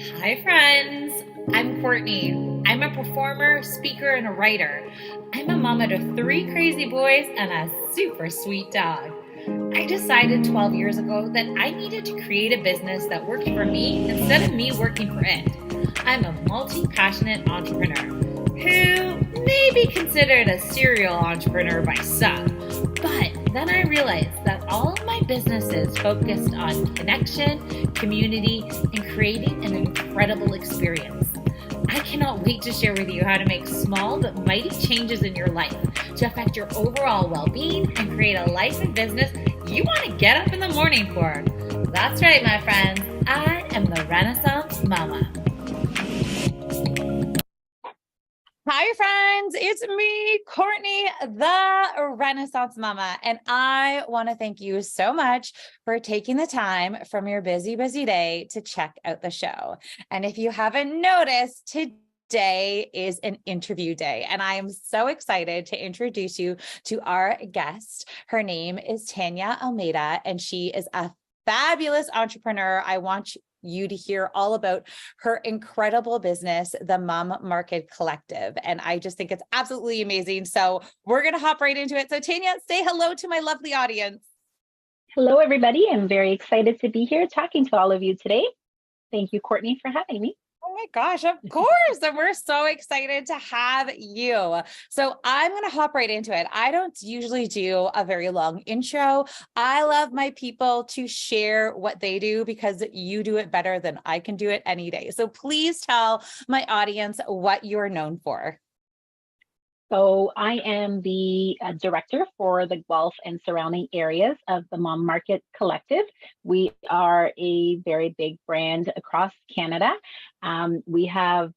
Hi, friends. I'm Courtney. I'm a performer, speaker, and a writer. I'm a mama to three crazy boys and a super sweet dog. I decided 12 years ago that I needed to create a business that worked for me instead of me working for it. I'm a multi passionate entrepreneur who may be considered a serial entrepreneur by some. But then I realized that all of my businesses focused on connection, community, and creating an incredible experience. I cannot wait to share with you how to make small but mighty changes in your life to affect your overall well being and create a life and business you want to get up in the morning for. That's right, my friends. I am the Renaissance Mama. Hi, friends. It's me, Courtney, the Renaissance Mama. And I want to thank you so much for taking the time from your busy, busy day to check out the show. And if you haven't noticed, today is an interview day, and I am so excited to introduce you to our guest. Her name is Tanya Almeida, and she is a fabulous entrepreneur. I want you to hear all about her incredible business, the Mom Market Collective. And I just think it's absolutely amazing. So we're going to hop right into it. So Tanya, say hello to my lovely audience. Hello, everybody. I'm very excited to be here talking to all of you today. Thank you, Courtney, for having me. Oh my gosh, of course. And we're so excited to have you. So I'm going to hop right into it. I don't usually do a very long intro. I love my people to share what they do because you do it better than I can do it any day. So please tell my audience what you're known for. So I am the director for the Guelph and surrounding areas of the Mom Market Collective. We are a very big brand across Canada. We have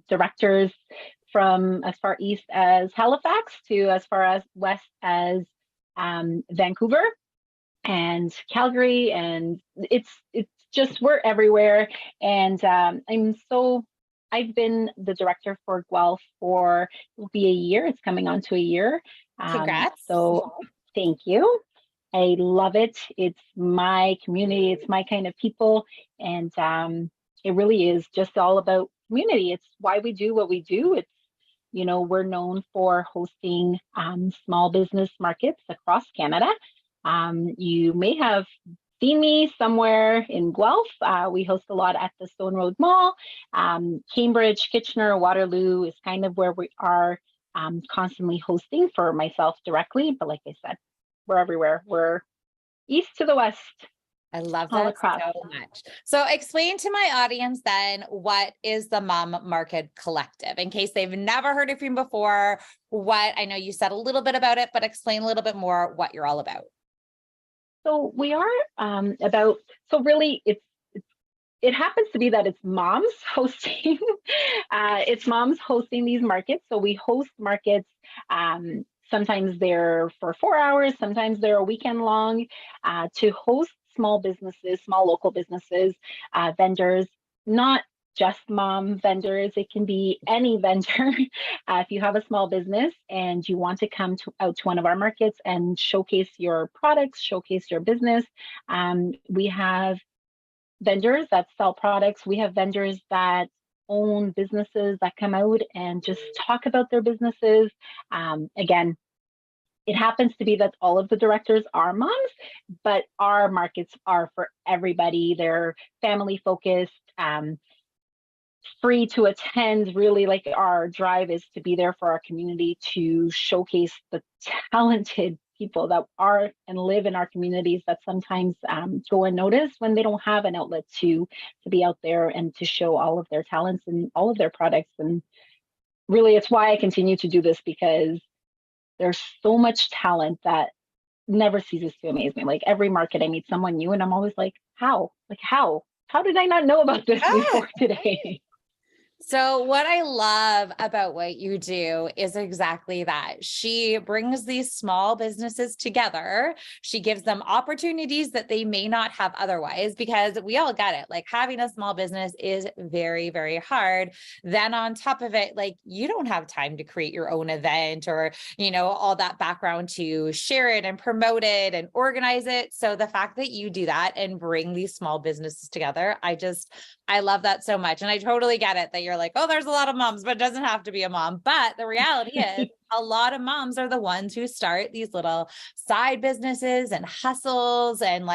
directors from as far east as Halifax to as far as west as Vancouver and Calgary, and it's just we're everywhere. And I've been the director for Guelph for it'll be a year. It's coming on to a year. Congrats. So thank you. I love it. It's my community. It's my kind of people, and it really is just all about community. It's why we do what we do. It's we're known for hosting small business markets across Canada. You may have seen me somewhere in Guelph. We host a lot at the Stone Road Mall. Cambridge, Kitchener, Waterloo is kind of where we are constantly hosting for myself directly. But like I said, we're everywhere. We're east to the west. I love that so much. So explain to my audience then, what is the Mom Market Collective? In case they've never heard of you before, I know you said a little bit about it, but explain a little bit more what you're all about. So we are really it happens to be that it's moms hosting. It's moms hosting these markets. So we host markets. Sometimes they're for 4 hours, sometimes they're a weekend long, to host small businesses, small local businesses, vendors, not just mom vendors. It can be any vendor. If you have a small business and you want to come out to one of our markets and showcase your products, showcase your business, we have vendors that sell products. We have vendors that own businesses that come out and just talk about their businesses. Again, it happens to be that all of the directors are moms, but our markets are for everybody. They're family focused, free to attend. Really, like, our drive is to be there for our community, to showcase the talented people that are and live in our communities that sometimes go unnoticed when they don't have an outlet to be out there and to show all of their talents and all of their products. And really, it's why I continue to do this, because there's so much talent that never ceases to amaze me. Like, every market I meet someone new and I'm always like, how did I not know about this before today? So what I love about what you do is exactly that. She brings these small businesses together. She gives them opportunities that they may not have otherwise, because we all get it. Like, having a small business is very, very hard. Then on top of it, like, you don't have time to create your own event or, all that background to share it and promote it and organize it. So the fact that you do that and bring these small businesses together, I love that so much. And I totally get it that you're like, oh, there's a lot of moms, but it doesn't have to be a mom. But the reality is, a lot of moms are the ones who start these little side businesses and hustles and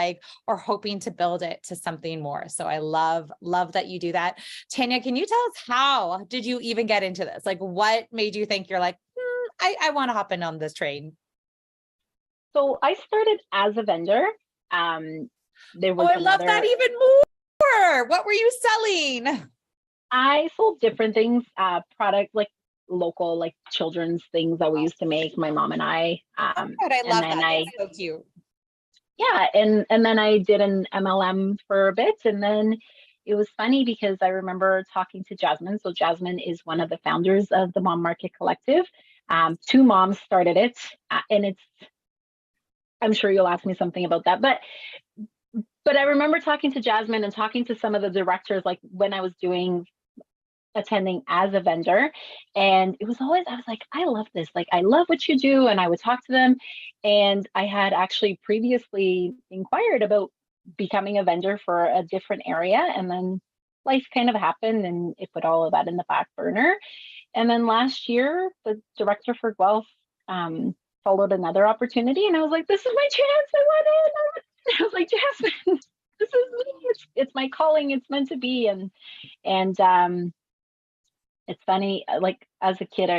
or hoping to build it to something more. So I love that you do that. Tanya, can you tell us, how did you even get into this? Like, what made you think you're like, I want to hop in on this train? So I started as a vendor. There was I love that even more. What were you selling? I sold different things, product like local, like children's things that we used to make, my mom and I. Oh, God, I And love then that. That's so cute. yeah, and then I did an MLM for a bit, and then it was funny because I remember talking to Jasmine. So Jasmine is one of the founders of the Mom Market Collective. Two moms started it, and I'm sure you'll ask me something about that, but I remember talking to Jasmine and talking to some of the directors, like when I was attending as a vendor. And it was always, I was like, I love this. Like, I love what you do. And I would talk to them. And I had actually previously inquired about becoming a vendor for a different area. And then life kind of happened and it put all of that in the back burner. And then last year, the director for Guelph followed another opportunity. And I was like, this is my chance. I want it. I was like, Jasmine, this is me. It's my calling. It's meant to be. And it's funny, like as a kid,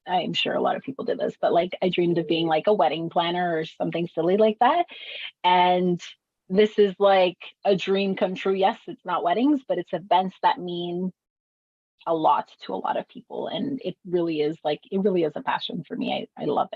I'm sure a lot of people did this, but like I dreamed of being like a wedding planner or something silly like that. And this is like a dream come true. Yes, it's not weddings, but it's events that mean a lot to a lot of people. And it really is a passion for me. I love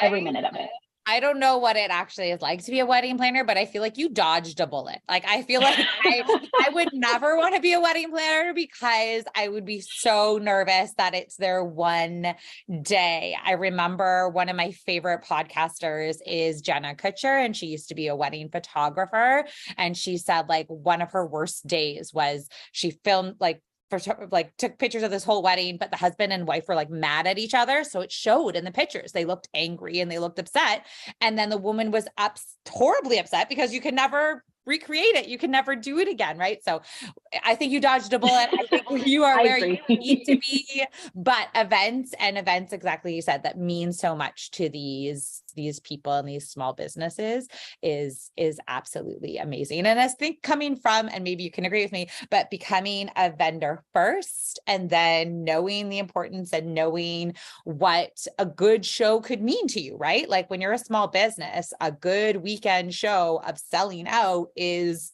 every minute of it. I don't know what it actually is like to be a wedding planner, but I feel like you dodged a bullet. Like, I feel like I would never want to be a wedding planner because I would be so nervous that it's their one day. I remember one of my favorite podcasters is Jenna Kutcher, and she used to be a wedding photographer. And she said like one of her worst days was she filmed took pictures of this whole wedding, but the husband and wife were like mad at each other. So it showed in the pictures. They looked angry and they looked upset. And then the woman was horribly upset because you can never recreate it. You can never do it again. Right. So I think you dodged a bullet. I think you are where you need to be, but events, exactly, you said, that mean so much to these people and these small businesses is absolutely amazing. And I think coming from, and maybe you can agree with me, but becoming a vendor first and then knowing the importance and knowing what a good show could mean to you, right? Like when you're a small business, a good weekend show of selling out is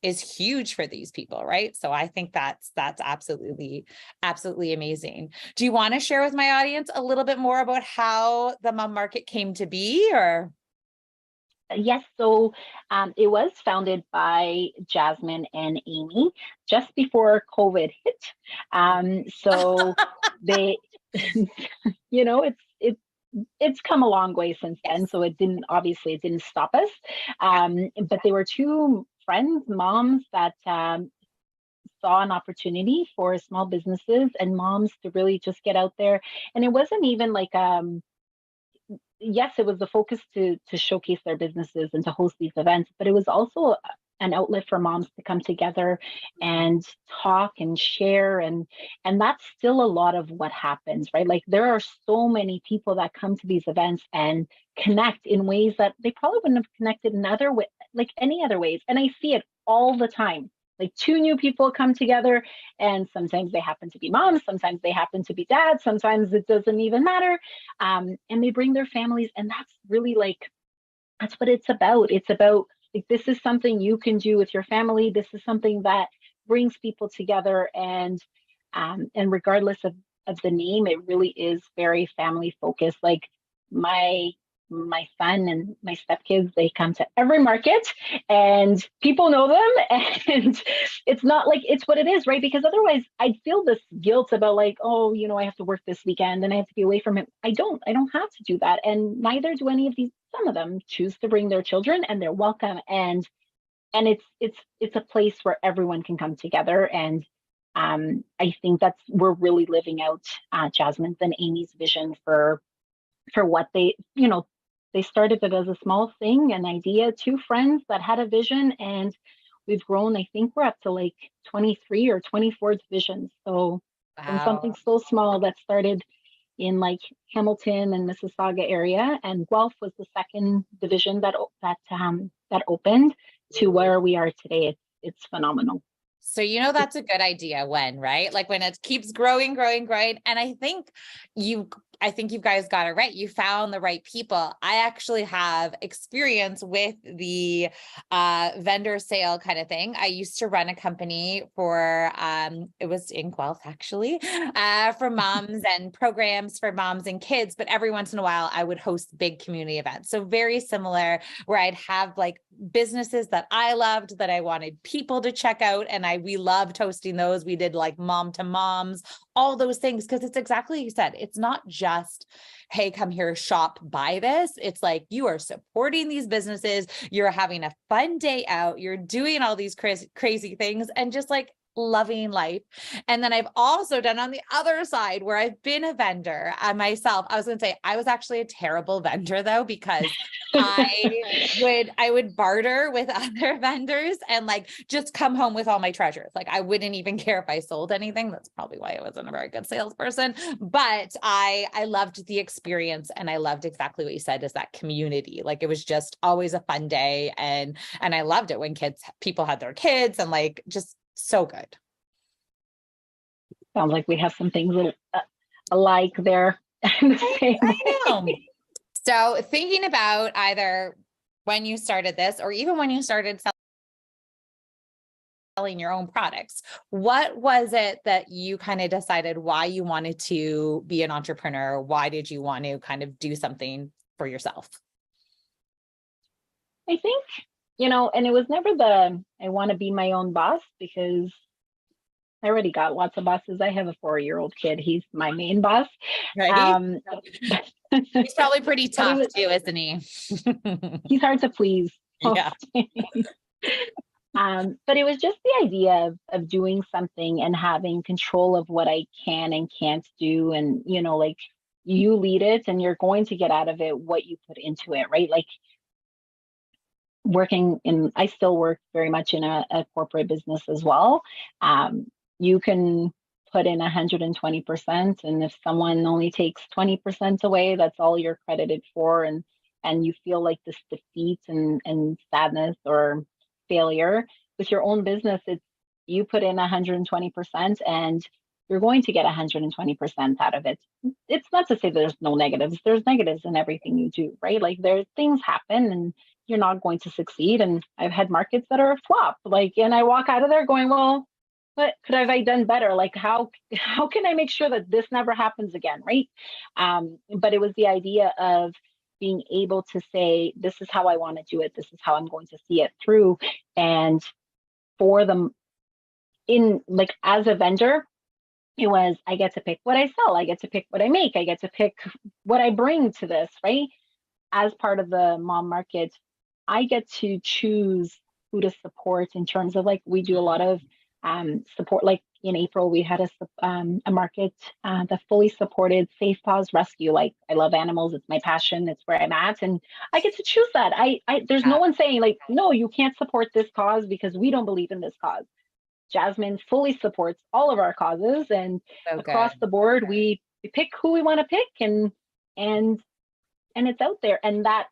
huge for these people, right? So I think that's absolutely amazing. Do you want to share with my audience a little bit more about how the Mom Market came to be, or? Yes, so it was founded by Jasmine and Amy just before COVID hit. So they, it's come a long way since then. So it didn't stop us. But they were two friends, moms that saw an opportunity for small businesses and moms to really just get out there. And it wasn't even like yes, it was the focus to showcase their businesses and to host these events, but it was also an outlet for moms to come together and talk and share, and that's still a lot of what happens, right? Like there are so many people that come to these events and connect in ways that they probably wouldn't have connected in other way, like any other ways. And I see it all the time. Like two new people come together, and sometimes they happen to be moms, sometimes they happen to be dads, sometimes it doesn't even matter. And they bring their families, and that's really that's what it's about. It's about like, this is something you can do with your family. This is something that brings people together, and regardless of the name, it really is very family focused. Like my my son and my stepkids, they come to every market and people know them. And it's not like it's what it is, right? Because otherwise I'd feel this guilt about like, oh, I have to work this weekend and I have to be away from him. I don't have to do that. And neither do any of these, some of them choose to bring their children and they're welcome. And it's a place where everyone can come together. And I think we're really living out Jasmine's and Amy's vision for what they started it as a small thing, an idea, two friends that had a vision, and we've grown. I think we're up to like 23 or 24 divisions. So from something Wow. so small that started in like Hamilton and Mississauga area, and Guelph was the second division that opened to where we are today. It's phenomenal. So, that's a good idea when, right? Like when it keeps growing, growing, growing. And I think you guys got it right. You found the right people. I actually have experience with the vendor sale kind of thing. I used to run a company for, it was in Guelph actually, for moms and programs for moms and kids. But every once in a while, I would host big community events. So very similar, where I'd have like businesses that I loved that I wanted people to check out. And we loved hosting those. We did like mom to moms, all those things. Cause it's exactly like you said, it's not just, hey, come here, shop, buy this. It's like, you are supporting these businesses. You're having a fun day out. You're doing all these crazy things and just like loving life. And then I've also done on the other side where I've been a vendor myself. I was going to say, I was actually a terrible vendor though, because I would barter with other vendors and like just come home with all my treasures. Like I wouldn't even care if I sold anything. That's probably why I wasn't a very good salesperson, but I loved the experience. And I loved exactly what you said, is that community. Like it was just always a fun day. And I loved it when people had their kids and like, just so good. Sounds like we have some things alike there. I know. So thinking about either when you started this or even when you started selling your own products, what was it that you kind of decided why you wanted to be an entrepreneur? Why did you want to kind of do something for yourself? I think, and it was never I want to be my own boss, because I already got lots of bosses. I have a 4-year-old kid. He's my main boss. Right. He's probably pretty tough too, isn't he? He's hard to please. Yeah. But it was just the idea of doing something and having control of what I can and can't do. And, like you lead it and you're going to get out of it what you put into it, right? Like I still work very much in a corporate business as well. You can put in 120%. And if someone only takes 20% away, that's all you're credited for. And you feel like this defeat and sadness or failure. With your own business, it's you put in 120% and you're going to get 120% out of it. It's not to say there's no negatives. There's negatives in everything you do, right? Like things happen and you're not going to succeed. And I've had markets that are a flop, and I walk out of there going, well, what could have I done better? Like, how can I make sure that this never happens again, right? But it was the idea of being able to say, this is how I want to do it. This is how I'm going to see it through. And for them, as a vendor, it was, I get to pick what I sell. I get to pick what I make. I get to pick what I bring to this, right? As part of the mom market, I get to choose who to support in terms of we do a lot of support. Like in April, we had a market that fully supported Safe Paws Rescue. Like I love animals. It's my passion. It's where I'm at. And I get to choose that. There's no one saying no, you can't support this cause because we don't believe in this cause. Jasmine fully supports all of our causes, and across the board, we pick who we want to pick, and it's out there, and that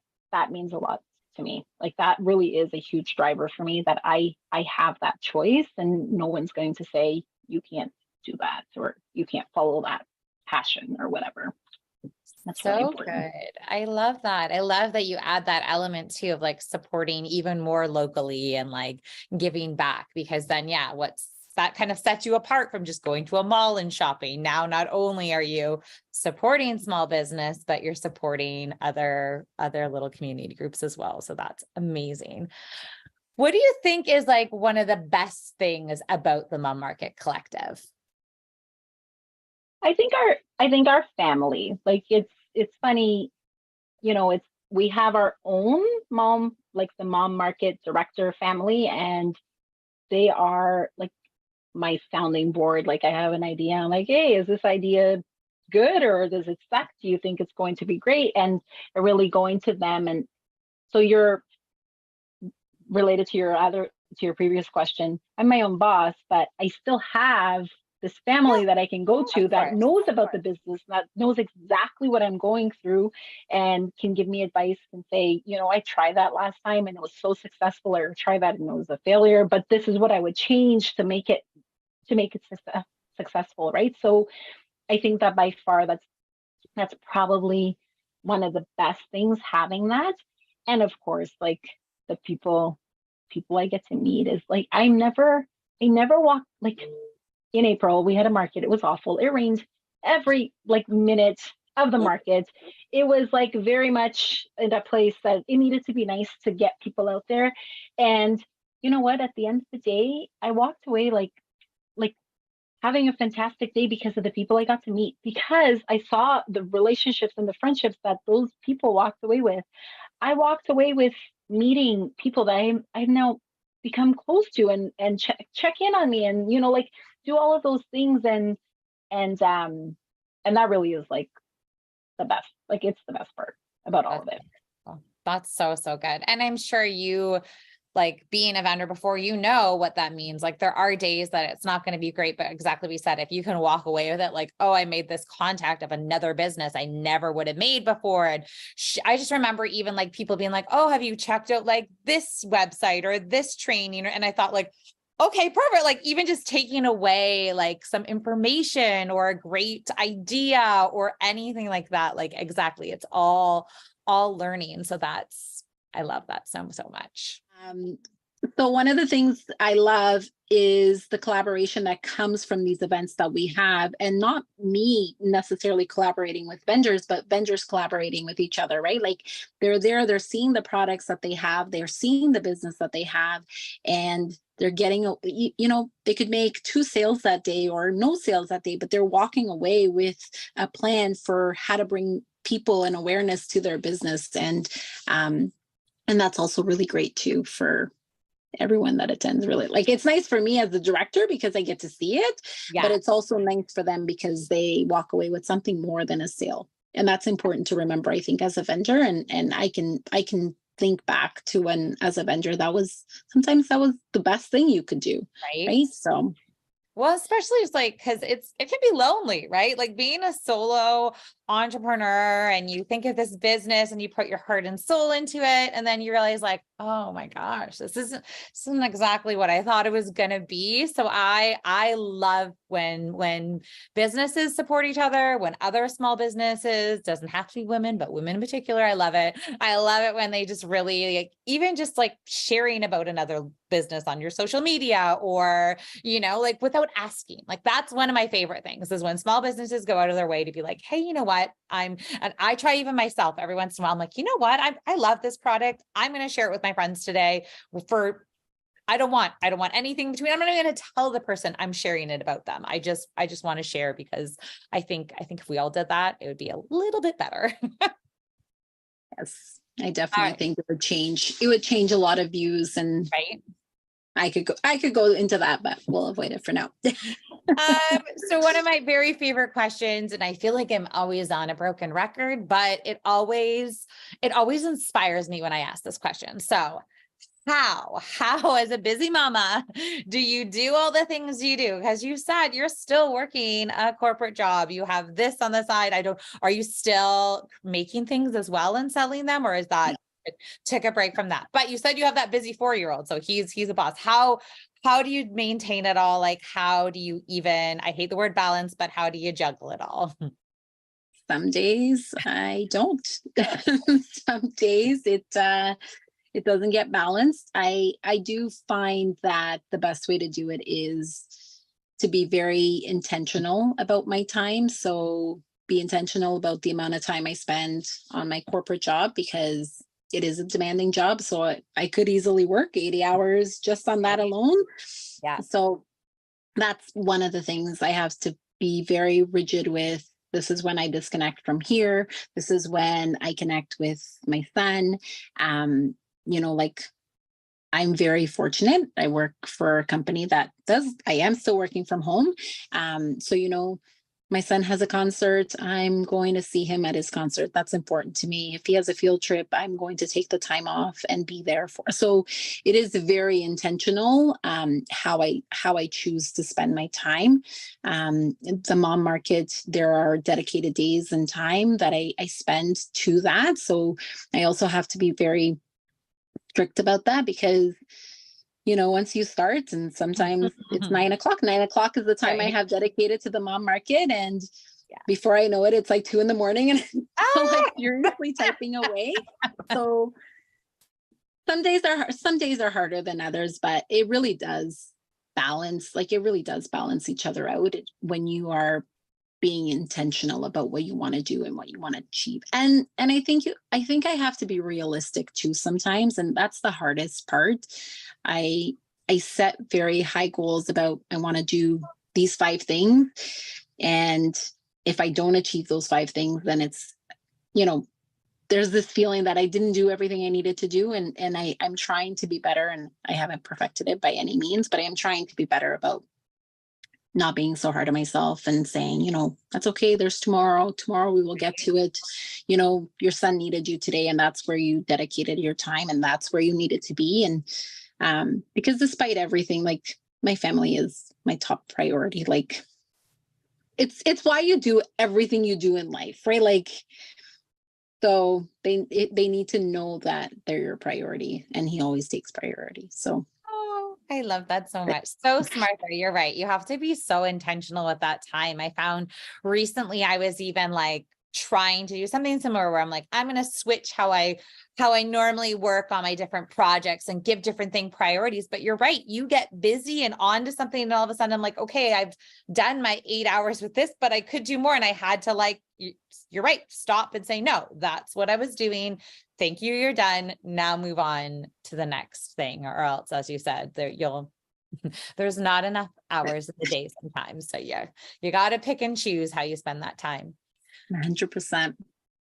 means a lot to me. Like that really is a huge driver for me, that I have that choice, and no one's going to say you can't do that or you can't follow that passion or whatever. That's so really important. Good. I love that. I love that you add that element too of supporting even more locally and giving back, because then, what's that kind of sets you apart from just going to a mall and shopping. Now, not only are you supporting small business, but you're supporting other little community groups as well. So that's amazing. What do you think is like one of the best things about the Mom Market Collective? I think our family, like it's funny, we have our own mom, like the Mom Market director family, and they are like my sounding board. Like I have an idea, I'm like, hey, is this idea good or does it suck? Do you think it's going to be great? And really going to them. And so you're related to your previous question. I'm my own boss, but I still have this family that I can go to that knows about the business, that knows exactly what I'm going through and can give me advice and say, I tried that last time and it was so successful, or try that and it was a failure, but this is what I would change to make it successful, right? So I think that by far that's probably one of the best things, having that. And of course, like the people I get to meet is like, I never walked, like in April, we had a market. It was awful. It rained every like minute of the market. It was like very much in a place that it needed to be nice to get people out there. And you know what? At the end of the day, I walked away like having a fantastic day because of the people I got to meet, because I saw the relationships and the friendships that those people walked away with. I walked away with meeting people that I've now become close to and check in on me and like do all of those things and that really is like the best. Like it's the best part about all of it. That's so good. And I'm sure you, like being a vendor before, what that means. Like there are days that it's not going to be great, but exactly what you said, if you can walk away with it, like, oh, I made this contact of another business I never would have made before. And I just remember even like people being like, oh, have you checked out like this website or this training? And I thought like, okay, perfect. Like even just taking away like some information or a great idea or anything like that. Like exactly. It's all learning. So I love that so much. So one of the things I love is the collaboration that comes from these events that we have, and not me necessarily collaborating with vendors, but vendors collaborating with each other, right? Like they're there, they're seeing the products that they have, they're seeing the business that they have, and they're getting, they could make 2 sales that day or no sales that day, but they're walking away with a plan for how to bring people and awareness to their business. And that's also really great too for everyone that attends. Really, like it's nice for me as the director because I get to see it, but it's also nice for them because they walk away with something more than a sale. And that's important to remember, I think, as a vendor. And I can think back to when, as a vendor, sometimes that was the best thing you could do. Right. So. Well, especially it's like, cause it can be lonely, right? Like being a solo entrepreneur and you think of this business and you put your heart and soul into it. And then you realize like, oh my gosh, this isn't exactly what I thought it was going to be. So I love when businesses support each other, when other small businesses, doesn't have to be women, but women in particular, I love it. I love it when they just really like, even just like sharing about another business on your social media or, like without asking, like that's one of my favorite things is when small businesses go out of their way to be like, hey, you know what? And I try even myself every once in a while. I'm like, you know what? I love this product. I'm going to share it with my friends today I don't want anything between. I'm not even going to tell the person I'm sharing it about them. I just want to share because I think if we all did that, it would be a little bit better. Yes, I definitely think it would change a lot of views, and right. I could go into that, but we'll avoid it for now. So one of my very favorite questions, and I feel like I'm always on a broken record, but it always inspires me when I ask this question. So how as a busy mama do you do all the things you do? Because you said you're still working a corporate job. You have this on the side. Are you still making things as well and selling them, or is that took a break from that? But you said you have that busy 4-year-old, so he's a boss. How do you maintain it all? Like, how do you even, I hate the word balance, but how do you juggle it all? Some days I don't. Some days it doesn't get balanced. I do find that the best way to do it is to be very intentional about my time. So be intentional about the amount of time I spend on my corporate job, because it is a demanding job. So I could easily work 80 hours just on that alone. Yeah. So that's one of the things I have to be very rigid with. This is when I disconnect from here. This is when I connect with my son. Like, I'm very fortunate. I work for a company that I am still working from home. So, my son has a concert, I'm going to see him at his concert. That's important to me. If he has a field trip, I'm going to take the time off and be there for. So it is very intentional, how I choose to spend my time. The mom market, there are dedicated days and time that I spend to that. So I also have to be very strict about that, because once you start, and sometimes it's 9 o'clock. 9 o'clock is the time I have dedicated to the mom market. And before I know it, it's like 2 a.m. and I'm like furiously typing away. So some days are harder than others, but it really does balance. Like, it really does balance each other out when you are being intentional about what you want to do and what you want to achieve. And I think I have to be realistic too sometimes, and that's the hardest part. I set very high goals about, I want to do these 5 things, and if I don't achieve those 5 things, then it's, there's this feeling that I didn't do everything I needed to do, and I'm trying to be better, and I haven't perfected it by any means, but I am trying to be better about not being so hard on myself and saying, that's okay. There's tomorrow. Tomorrow we will get to it. Your son needed you today, and that's where you dedicated your time, and that's where you needed to be. And because despite everything, like, my family is my top priority. Like, it's why you do everything you do in life, right? Like, so they need to know that they're your priority, and he always takes priority. So. I love that so much. So smart though. You're right. You have to be so intentional with that time. I found recently I was even like trying to do something similar where I'm like, I'm going to switch how I normally work on my different projects and give different thing priorities. But you're right. You get busy and on to something, and all of a sudden I'm like, okay, I've done my 8 hours with this, but I could do more. And I had to, like, you're right, stop and say, no, that's what I was doing. Thank you. You're done. Now move on to the next thing, or else, as you said, there's not enough hours in the day sometimes. So yeah, you got to pick and choose how you spend that time. 100%.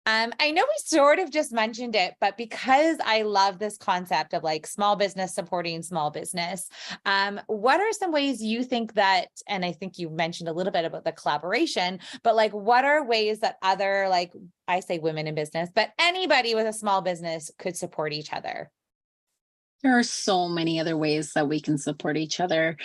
I know we sort of just mentioned it, but because I love this concept of like small business supporting small business, what are some ways you think that, and I think you mentioned a little bit about the collaboration, but like, what are ways that other, like, I say women in business, but anybody with a small business could support each other? There are so many other ways that we can support each other.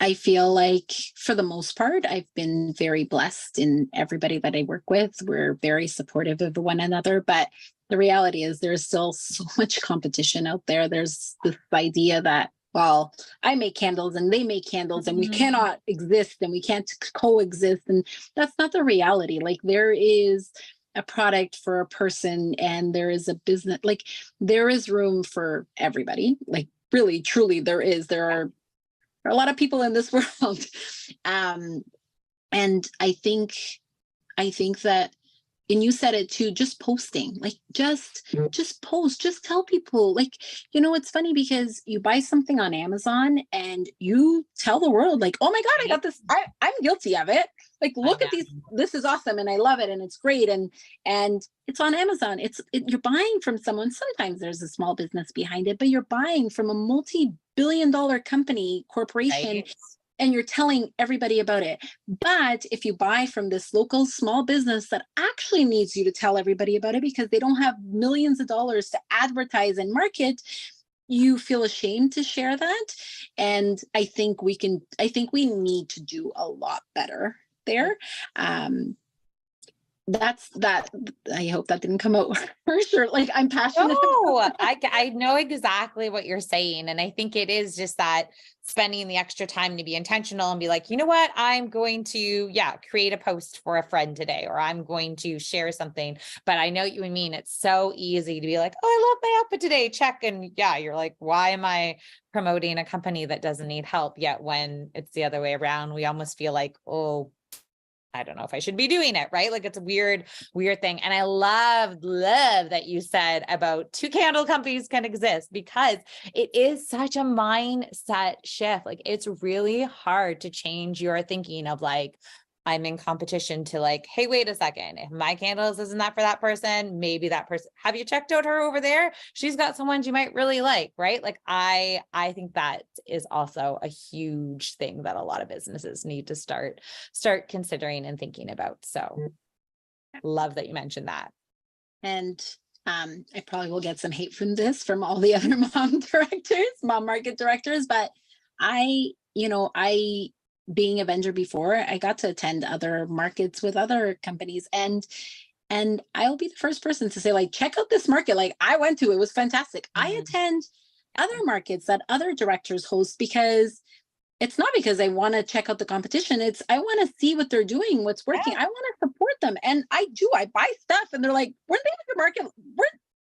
I feel like for the most part, I've been very blessed in everybody that I work with. We're very supportive of one another, but the reality is there's still so much competition out there. There's this idea that, well, I make candles and they make candles and we cannot exist and we can't coexist. And that's not the reality. Like, there is a product for a person, and there is a business, like, there is room for everybody. Like, really, truly, there is. There are a lot of people in this world. And I think that, and you said it too, just posting, like, just post, just tell people, like, it's funny because you buy something on Amazon and you tell the world, like, oh my God, I got this. I'm guilty of it. Like, look at these, this is awesome. And I love it. And it's great. And it's on Amazon. You're buying from someone. Sometimes there's a small business behind it, but you're buying from a multi-billion-dollar corporation. Right. And you're telling everybody about it. But if you buy from this local small business that actually needs you to tell everybody about it because they don't have millions of dollars to advertise and market, you feel ashamed to share that. And I think we need to do a lot better there. that's that. I hope that didn't come out for sure. Like, I'm passionate. No, I know exactly what you're saying. And I think it is just that spending the extra time to be intentional and be like, you know what, I'm going to, create a post for a friend today, or I'm going to share something. But I know what you mean. It's so easy to be like, oh, I love my outfit today. Check. And you're like, why am I promoting a company that doesn't need help? Yet when it's the other way around, we almost feel like, oh, I don't know if I should be doing it, right? Like, it's a weird thing. And I love that you said about 2 candle companies can exist, because it is such a mindset shift. Like, it's really hard to change your thinking of like, I'm in competition to like, hey, wait a second. If my candles isn't that for that person, maybe that person, have you checked out her over there? She's got someone you might really like, right? Like, I think that is also a huge thing that a lot of businesses need to start considering and thinking about. So love that you mentioned that. And I probably will get some hate from all the other mom market directors, but I being a vendor before, I got to attend other markets with other companies, and I'll be the first person to say, like, check out this market. Like, I went to, it was fantastic. I attend other markets that other directors host, because it's not because I want to check out the competition. It's, I want to see what they're doing, what's working. I want to support them. And I buy stuff, and they're like, weren't they at your market?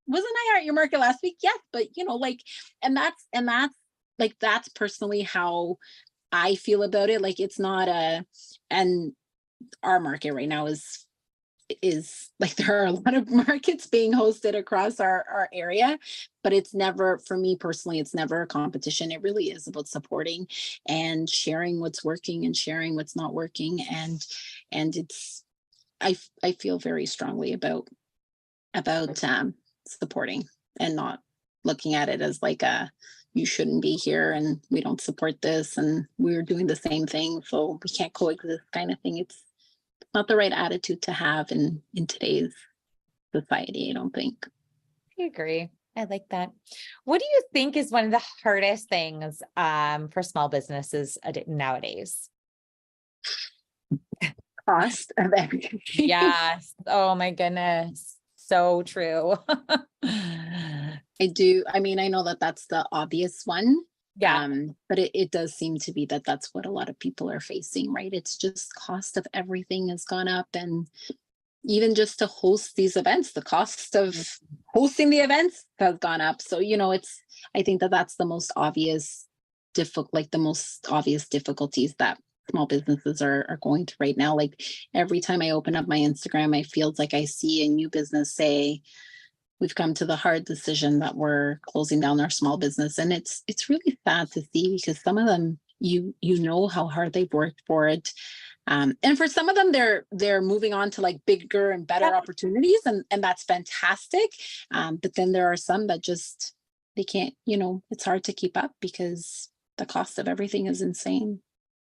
Wasn't I at your market last week? Yes. But like, and that's personally how I feel about it. Like, it's not and our market right now is like, there are a lot of markets being hosted across our area, but it's never, for me personally, it's never a competition. It really is about supporting and sharing what's working and sharing what's not working. And it's, I feel very strongly about supporting, and not looking at it as like you shouldn't be here and we don't support this and we're doing the same thing, so we can't coexist kind of thing. It's not the right attitude to have in today's society, I don't think. I agree. I like that. What do you think is one of the hardest things for small businesses nowadays? Cost of everything. Yes. Oh my goodness. So true. I do. I mean, I know that that's the obvious one. Yeah. But it does seem to be that that's what a lot of people are facing, right? It's just cost of everything has gone up, and even just to host these events, the cost of hosting the events has gone up. So, I think that that's the most obvious difficulties that small businesses are going through right now. Like, every time I open up my Instagram, I feel like I see a new business say, we've come to the hard decision that we're closing down our small business. And it's really sad to see, because some of them, you know how hard they've worked for it. And for some of them, they're moving on to like bigger and better opportunities, and that's fantastic. But then there are some that just, they can't, it's hard to keep up because the cost of everything is insane.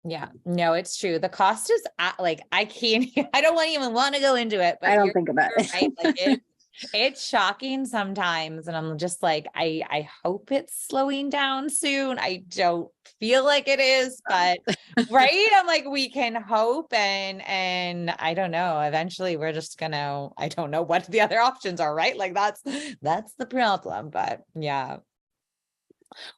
Yeah, no, it's true. The cost is like, I can't, I don't even want to go into it, but I don't think about it. Right? Like, it's shocking sometimes. And I'm just like, I hope it's slowing down soon. I don't feel like it is, but right. I'm like, we can hope. And I don't know, eventually we're just gonna, I don't know what the other options are, right? Like, that's the problem, but yeah.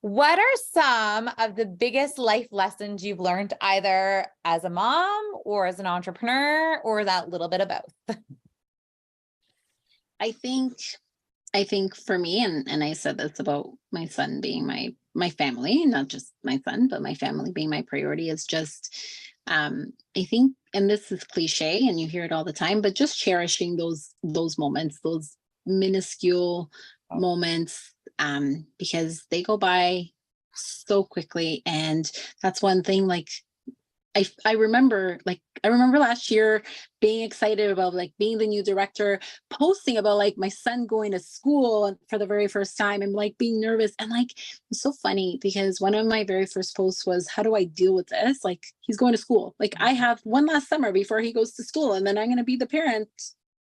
What are some of the biggest life lessons you've learned, either as a mom or as an entrepreneur, or that little bit of both? I think for me, and I said this about my son being my family, not just my son, but my family being my priority, is just, I think, and this is cliche and you hear it all the time, but just cherishing those moments, those minuscule moments, because they go by so quickly. And that's one thing, like, I remember last year being excited about like being the new director, posting about like my son going to school for the very first time, and like being nervous. And like, it's so funny because one of my very first posts was, how do I deal with this? Like, he's going to school. Like, I have one last summer before he goes to school, and then I'm going to be the parent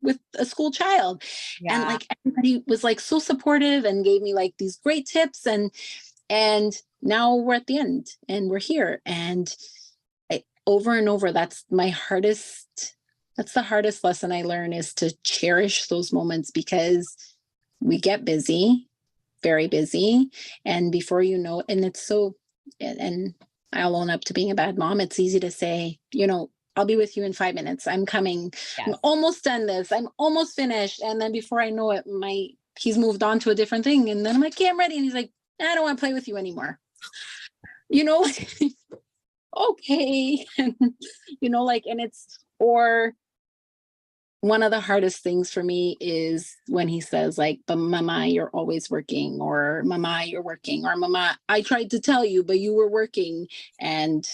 with a school child. Yeah. And like, everybody was like so supportive and gave me like these great tips. And now we're at the end and we're here. And over and over, that's my hardest That's the hardest lesson I learned, is to cherish those moments, because we get busy, very busy. And before you know, and it's so, and I'll own up to being a bad mom. It's easy to say, I'll be with you in 5 minutes. I'm coming. Yes. I'm almost done this. I'm almost finished. And then before I know it, he's moved on to a different thing. And then I'm like, okay, I'm ready. And he's like, I don't want to play with you anymore. Okay. And or one of the hardest things for me is when he says, like, but mama, you're always working, or mama, you're working, or mama, I tried to tell you, but you were working. And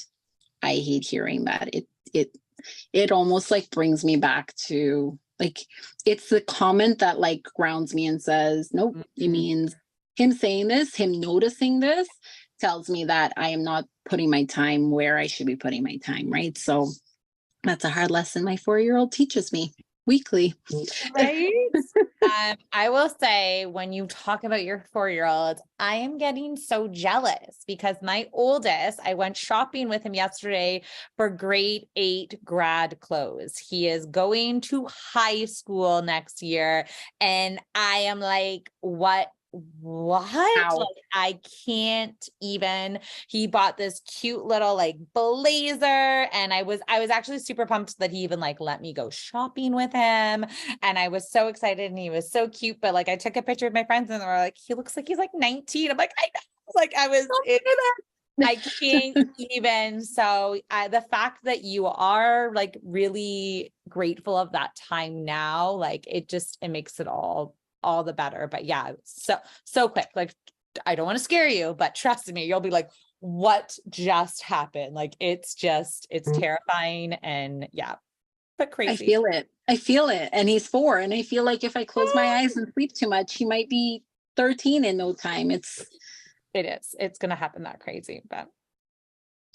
I hate hearing that. It almost like brings me back to, like, it's the comment that like grounds me and says, nope, it means him saying this, him noticing this tells me that I am not putting my time where I should be putting my time. Right. So that's a hard lesson my 4-year-old teaches me weekly. Right. I will say, when you talk about your 4-year-old, I am getting so jealous, because my oldest, I went shopping with him yesterday for grade 8 grad clothes. He is going to high school next year. And I am like, what? Wow. Like, I can't even. He bought this cute little like blazer, and I was actually super pumped that he even like let me go shopping with him, and I was so excited, and he was so cute. But like, I took a picture of my friends, and they were like, he looks like he's like 19. I'm like, I know. Like, I can't even. So the fact that you are like really grateful of that time now, like, it makes it all the better. But yeah, so quick. Like, I don't want to scare you, but trust me, you'll be like, what just happened? Like, it's terrifying, and yeah, but crazy. I feel it. And he's 4. And I feel like if I close my eyes and sleep too much, he might be 13 in no time. It's going to happen that crazy. But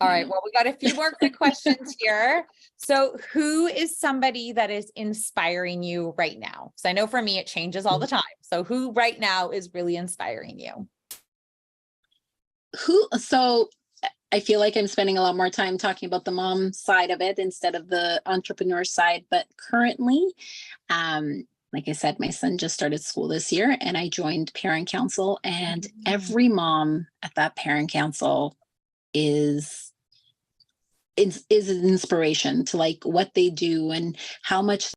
all right. Well, we got a few more quick questions here. So who is somebody that is inspiring you right now? So I know for me, it changes all the time. So who right now is really inspiring you? So I feel like I'm spending a lot more time talking about the mom side of it instead of the entrepreneur side. But currently, like I said, my son just started school this year, and I joined parent council, and every mom at that parent council is an inspiration to like what they do and how much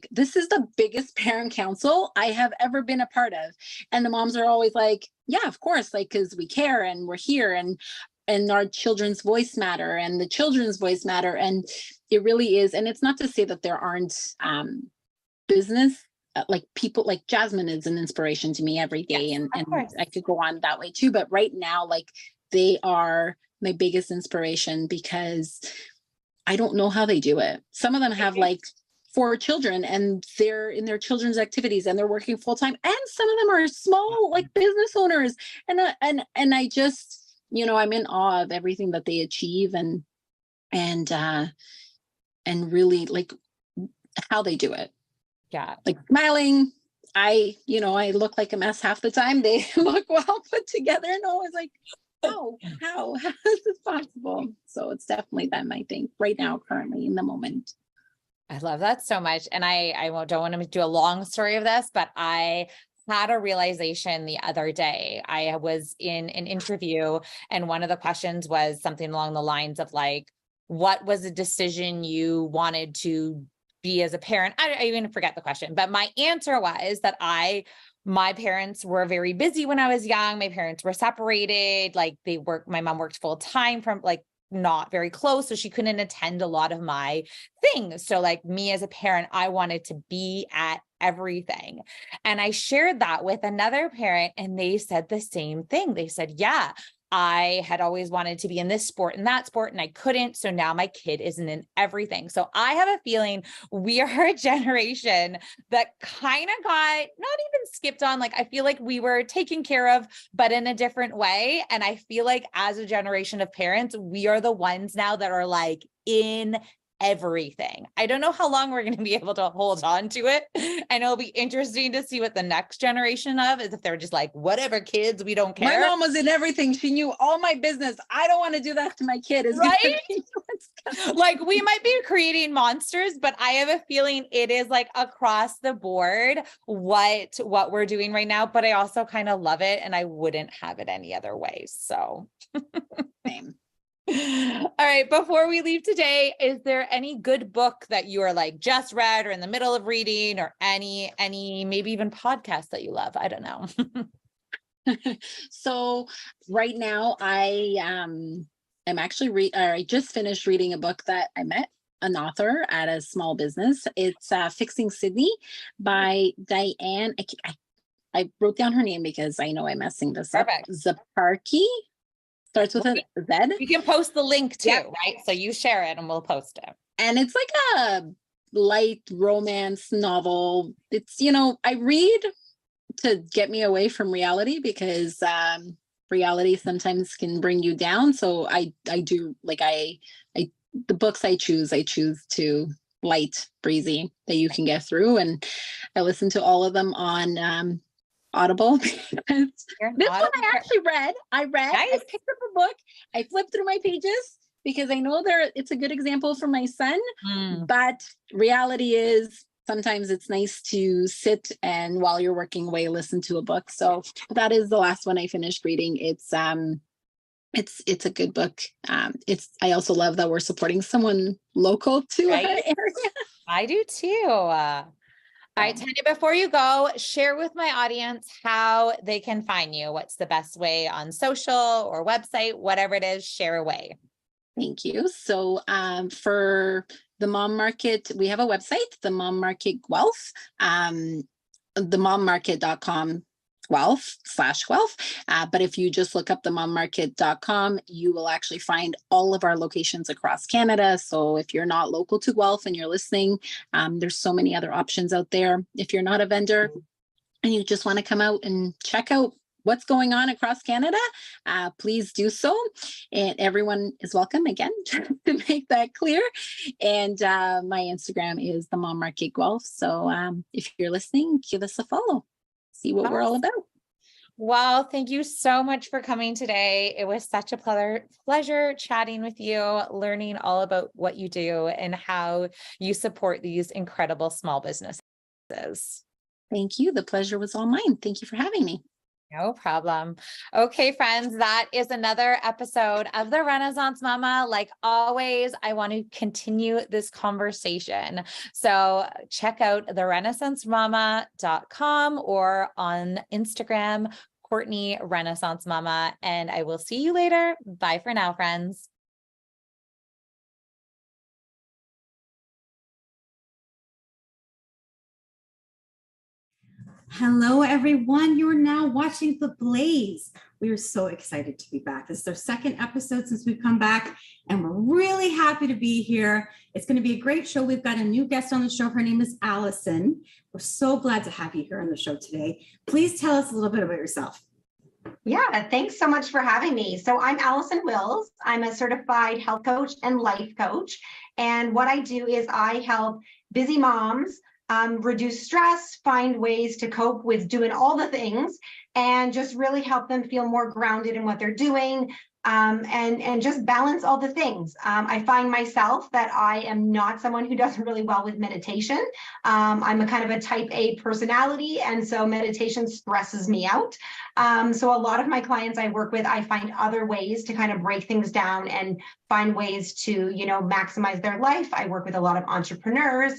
this is the biggest parent council I have ever been a part of. And the moms are always like, yeah, of course, like, because we care and we're here, and our children's voice matter, and the children's voice matter. And it really is. And it's not to say that there aren't business like people, like Jasmine is an inspiration to me every day. Yes, and I could go on that way too. But right now, like, they are my biggest inspiration, because I don't know how they do it. Some of them have like 4 children, and they're in their children's activities, and they're working full time. And some of them are small, like, business owners. And I just, I'm in awe of everything that they achieve, and really like how they do it. Yeah. Like, smiling. I look like a mess half the time. They look well put together, and always like, oh, how is this possible? So it's definitely them, I think, right now, currently in the moment. I love that so much. And I don't want to do a long story of this, but I had a realization the other day. I was in an interview, and one of the questions was something along the lines of like, what was a decision you wanted to be as a parent? I even forget the question, but my answer was that my parents were very busy when I was young. My parents were separated. Like, my mom worked full time from like not very close, so she couldn't attend a lot of my things. So like me as a parent, I wanted to be at everything. And I shared that with another parent and they said the same thing. They said, yeah, I had always wanted to be in this sport and that sport and I couldn't. So now my kid isn't in everything. So I have a feeling we are a generation that kind of got not even skipped on. Like I feel like we were taken care of, but in a different way. And I feel like as a generation of parents, we are the ones now that are like in everything. I don't know how long we're going to be able to hold on to it. And it'll be interesting to see what the next generation of is, if they're just like, whatever, kids, we don't care. My mom was in everything. She knew all my business. I don't want to do that to my kid. Is right? Like we might be creating monsters, but I have a feeling it is like across the board what we're doing right now. But I also kind of love it and I wouldn't have it any other way. So Same. All right. Before we leave today, is there any good book that you are like just read or in the middle of reading, or any maybe even podcast that you love? I don't know. So right now I am actually I just finished reading a book that I met an author at a small business. It's Fixing Sydney by Diane. I wrote down her name because I know I'm messing this Perfect. up. Zaparki. Starts with a Z. You can post the link too, Yep. right? So you share it and we'll post it. And it's like a light romance novel. It's, I read to get me away from reality because reality sometimes can bring you down. So I do like the books I choose to light, breezy, that you can get through. And I listen to all of them on Audible. This one I actually read. I picked up a book. I flipped through my pages because I know it's a good example for my son. But reality is sometimes it's nice to sit and while you're working away, listen to a book. So that is the last one I finished reading. It's a good book. I also love that we're supporting someone local to our area. I do too. All right, Tanya, before you go, share with my audience how they can find you. What's the best way on social or website, whatever it is, share away. Thank you. So for the Mom Market, we have a website, the Mom Market Guelph, themommarket.com. Guelph. But if you just look up themommarket.com, you will actually find all of our locations across Canada. So if you're not local to Guelph and you're listening, there's so many other options out there. If you're not a vendor and you just want to come out and check out what's going on across Canada, please do so. And everyone is welcome, again, to make that clear. And my Instagram is the Mom Market Guelph. So if you're listening, give us a follow. See what we're all about. Well, thank you so much for coming today. It was such a pleasure chatting with you, learning all about what you do and how you support these incredible small businesses. Thank you. The pleasure was all mine. Thank you for having me. No problem. Okay, friends, that is another episode of The Renaissance Mama. Like always, I want to continue this conversation. So check out therenaissancemama.com or on Instagram, Courtney Renaissance Mama, and I will see you later. Bye for now, friends. Hello, everyone. You are now watching The Blaze. We are so excited to be back. This is our second episode since we've come back, and we're really happy to be here. It's going to be a great show. We've got a new guest on the show. Her name is Allison. We're so glad to have you here on the show today. Please tell us a little bit about yourself. Yeah, thanks so much for having me. So I'm Allison Wills. I'm a certified health coach and life coach. And what I do is I help busy moms reduce stress, find ways to cope with doing all the things, and just really help them feel more grounded in what they're doing, and just balance all the things. I find myself that I am not someone who does really well with meditation. I'm a kind of a type A personality, and so meditation stresses me out. So a lot of my clients I work with, I find other ways to kind of break things down and find ways to, maximize their life. I work with a lot of entrepreneurs.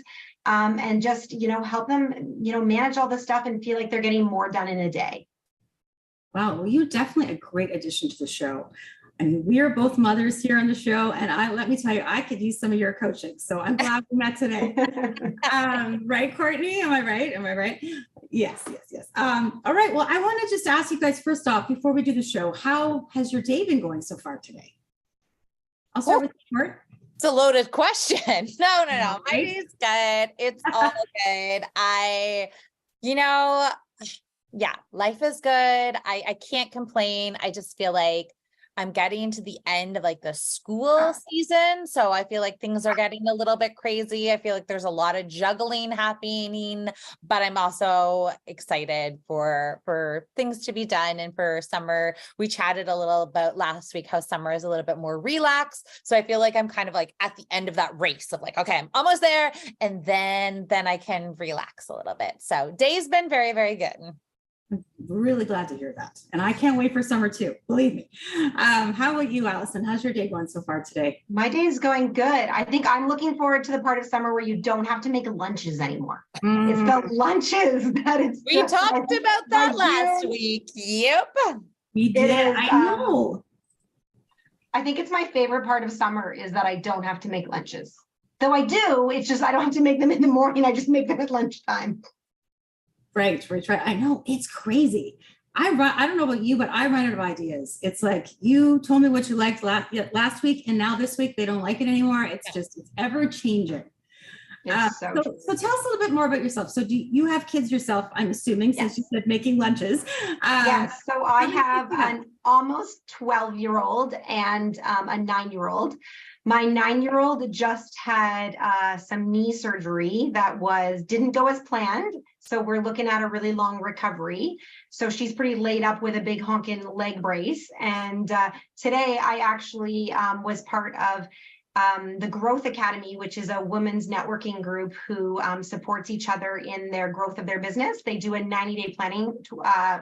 And just, help them, manage all this stuff and feel like they're getting more done in a day. Wow, well, you're definitely a great addition to the show. I mean, we are both mothers here on the show, and let me tell you, I could use some of your coaching. So I'm glad we met today. Right, Courtney? Am I right? Am I right? Yes. All right. Well, I want to just ask you guys first off, before we do the show, how has your day been going so far today? I'll start with Court. It's a loaded question. No. My Right? day's good. It's all good. Yeah, life is good. I can't complain. I just feel like I'm getting to the end of like the school season. So I feel like things are getting a little bit crazy. I feel like there's a lot of juggling happening, but I'm also excited for things to be done. And for summer, we chatted a little about last week how summer is a little bit more relaxed. So I feel like I'm kind of like at the end of that race of like, okay, I'm almost there. And then I can relax a little bit. So day's been very, very good. I'm really glad to hear that. And I can't wait for summer too, believe me. How about you, Allison? How's your day going so far today? My day is going good. I think I'm looking forward to the part of summer where you don't have to make lunches anymore. It's the lunches that We talked about that last week. Yep. We did. I know. I think it's my favorite part of summer is that I don't have to make lunches. Though I do, it's just I don't have to make them in the morning. I just make them at lunchtime. Right. I know, it's crazy. I don't know about you, but I run out of ideas. It's like you told me what you liked last week, and now this week they don't like it anymore. It's ever changing. So tell us a little bit more about yourself. So do you have kids yourself? I'm assuming, since you said making lunches. Yes. So I have an almost 12-year-old and a 9-year-old. My 9-year-old just had some knee surgery that didn't go as planned. So we're looking at a really long recovery. So she's pretty laid up with a big honking leg brace. And today I actually was part of the Growth Academy, which is a women's networking group who supports each other in their growth of their business. They do a 90-day planning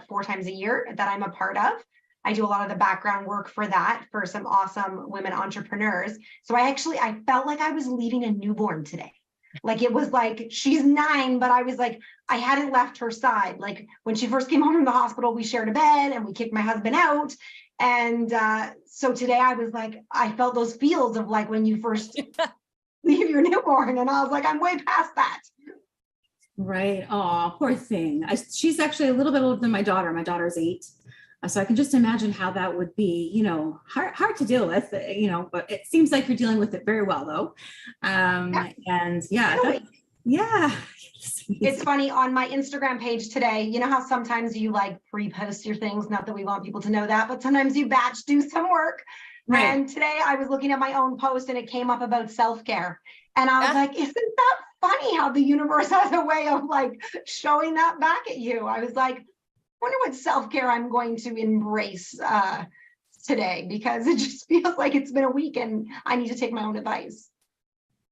4 times a year that I'm a part of. I do a lot of the background work for that for some awesome women entrepreneurs. So I felt like I was leaving a newborn today. Like it was like, she's 9, but I was like, I hadn't left her side. Like when she first came home from the hospital, we shared a bed and we kicked my husband out. And so today I was like, I felt those feels of like when you first leave your newborn. And I was like, I'm way past that. Right. Oh, poor thing. She's actually a little bit older than my daughter. My daughter's 8. So I can just imagine how that would be, hard to deal with, but it seems like you're dealing with it very well though. It's funny on my Instagram page today, you know how sometimes you like pre-post your things, not that we want people to know that, but sometimes you batch do some work. Right. And today I was looking at my own post and it came up about self-care. And I was like, isn't that funny how the universe has a way of like showing that back at you? I was like, wonder what self-care I'm going to embrace today, because it just feels like it's been a week and I need to take my own advice.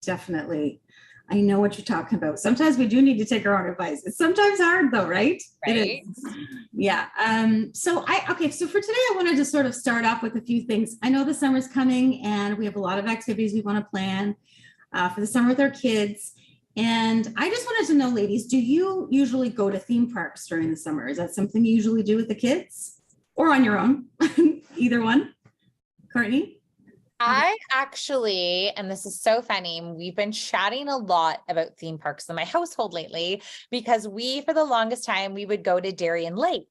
Definitely. I know what you're talking about. Sometimes we do need to take our own advice. It's sometimes hard though, right? Right. It is. Yeah. So for today, I wanted to sort of start off with a few things. I know the summer's coming and we have a lot of activities we want to plan for the summer with our kids. And I just wanted to know, ladies, do you usually go to theme parks during the summer? Is that something you usually do with the kids or on your own? Either one. Courtney? I actually, and this is so funny, we've been chatting a lot about theme parks in my household lately because for the longest time, we would go to Darien Lake.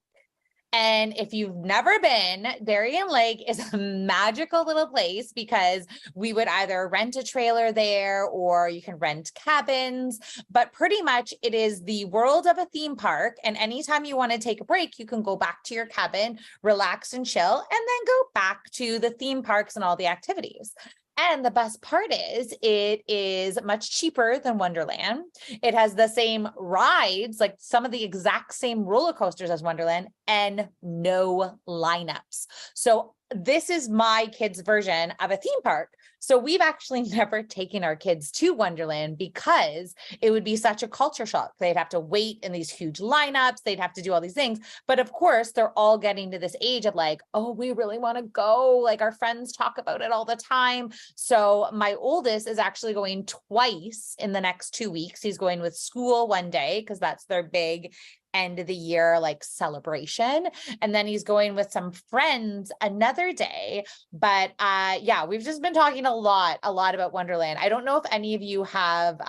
And if you've never been, Darien Lake is a magical little place because we would either rent a trailer there or you can rent cabins, but pretty much it is the world of a theme park. And anytime you want to take a break, you can go back to your cabin, relax and chill, and then go back to the theme parks and all the activities. And the best part is it is much cheaper than Wonderland. It has the same rides, like some of the exact same roller coasters as Wonderland, and no lineups. So this is my kids' version of a theme park. So we've actually never taken our kids to Wonderland because it would be such a culture shock. They'd have to wait in these huge lineups. They'd have to do all these things. But of course, they're all getting to this age of like, oh, we really want to go. Like our friends talk about it all the time. So my oldest is actually going twice in the next 2 weeks. He's going with school one day because that's their big end of the year like celebration. And then he's going with some friends another day. But yeah, we've just been talking a lot about Wonderland. I don't know if any of you have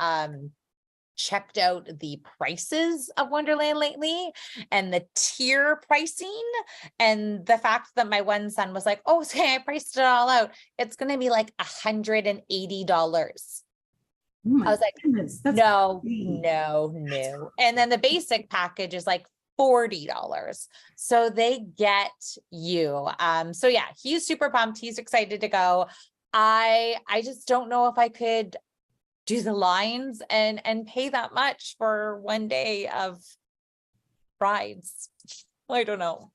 checked out the prices of Wonderland lately and the tier pricing, and the fact that my one son was like, oh, okay, I priced it all out. It's going to be like $180. Oh my I was like, goodness, that's no. crazy. And then the basic package is like $40. So they get you. So yeah, he's super pumped. He's excited to go. I just don't know if I could do the lines and pay that much for one day of rides. I don't know.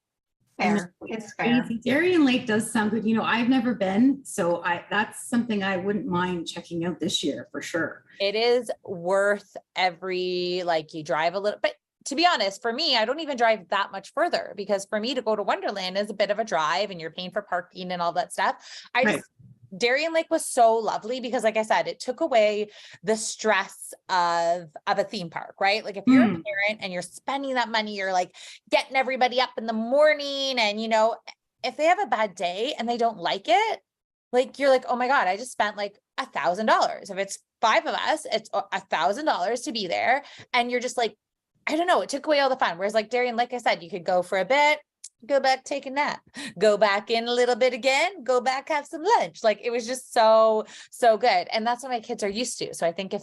Fair. It's fair. Crazy. Darien Lake does sound good. You know, I've never been, so that's something I wouldn't mind checking out this year for sure. It is worth like you drive a little, but to be honest, for me, I don't even drive that much further, because for me to go to Wonderland is a bit of a drive and you're paying for parking and all that stuff. Darien Lake was so lovely because, like I said, it took away the stress of a theme park, right? Like if you're a parent and you're spending that money, you're like getting everybody up in the morning, and you know, if they have a bad day and they don't like it, like you're like, oh my God, I just spent like $1,000. If it's 5 of us, it's $1,000 to be there. And you're just like, I don't know, it took away all the fun. Whereas like Darien, like I said, you could go for a bit, go back, take a nap, go back in a little bit again, go back, have some lunch. Like it was just so good. And that's what my kids are used to. So I think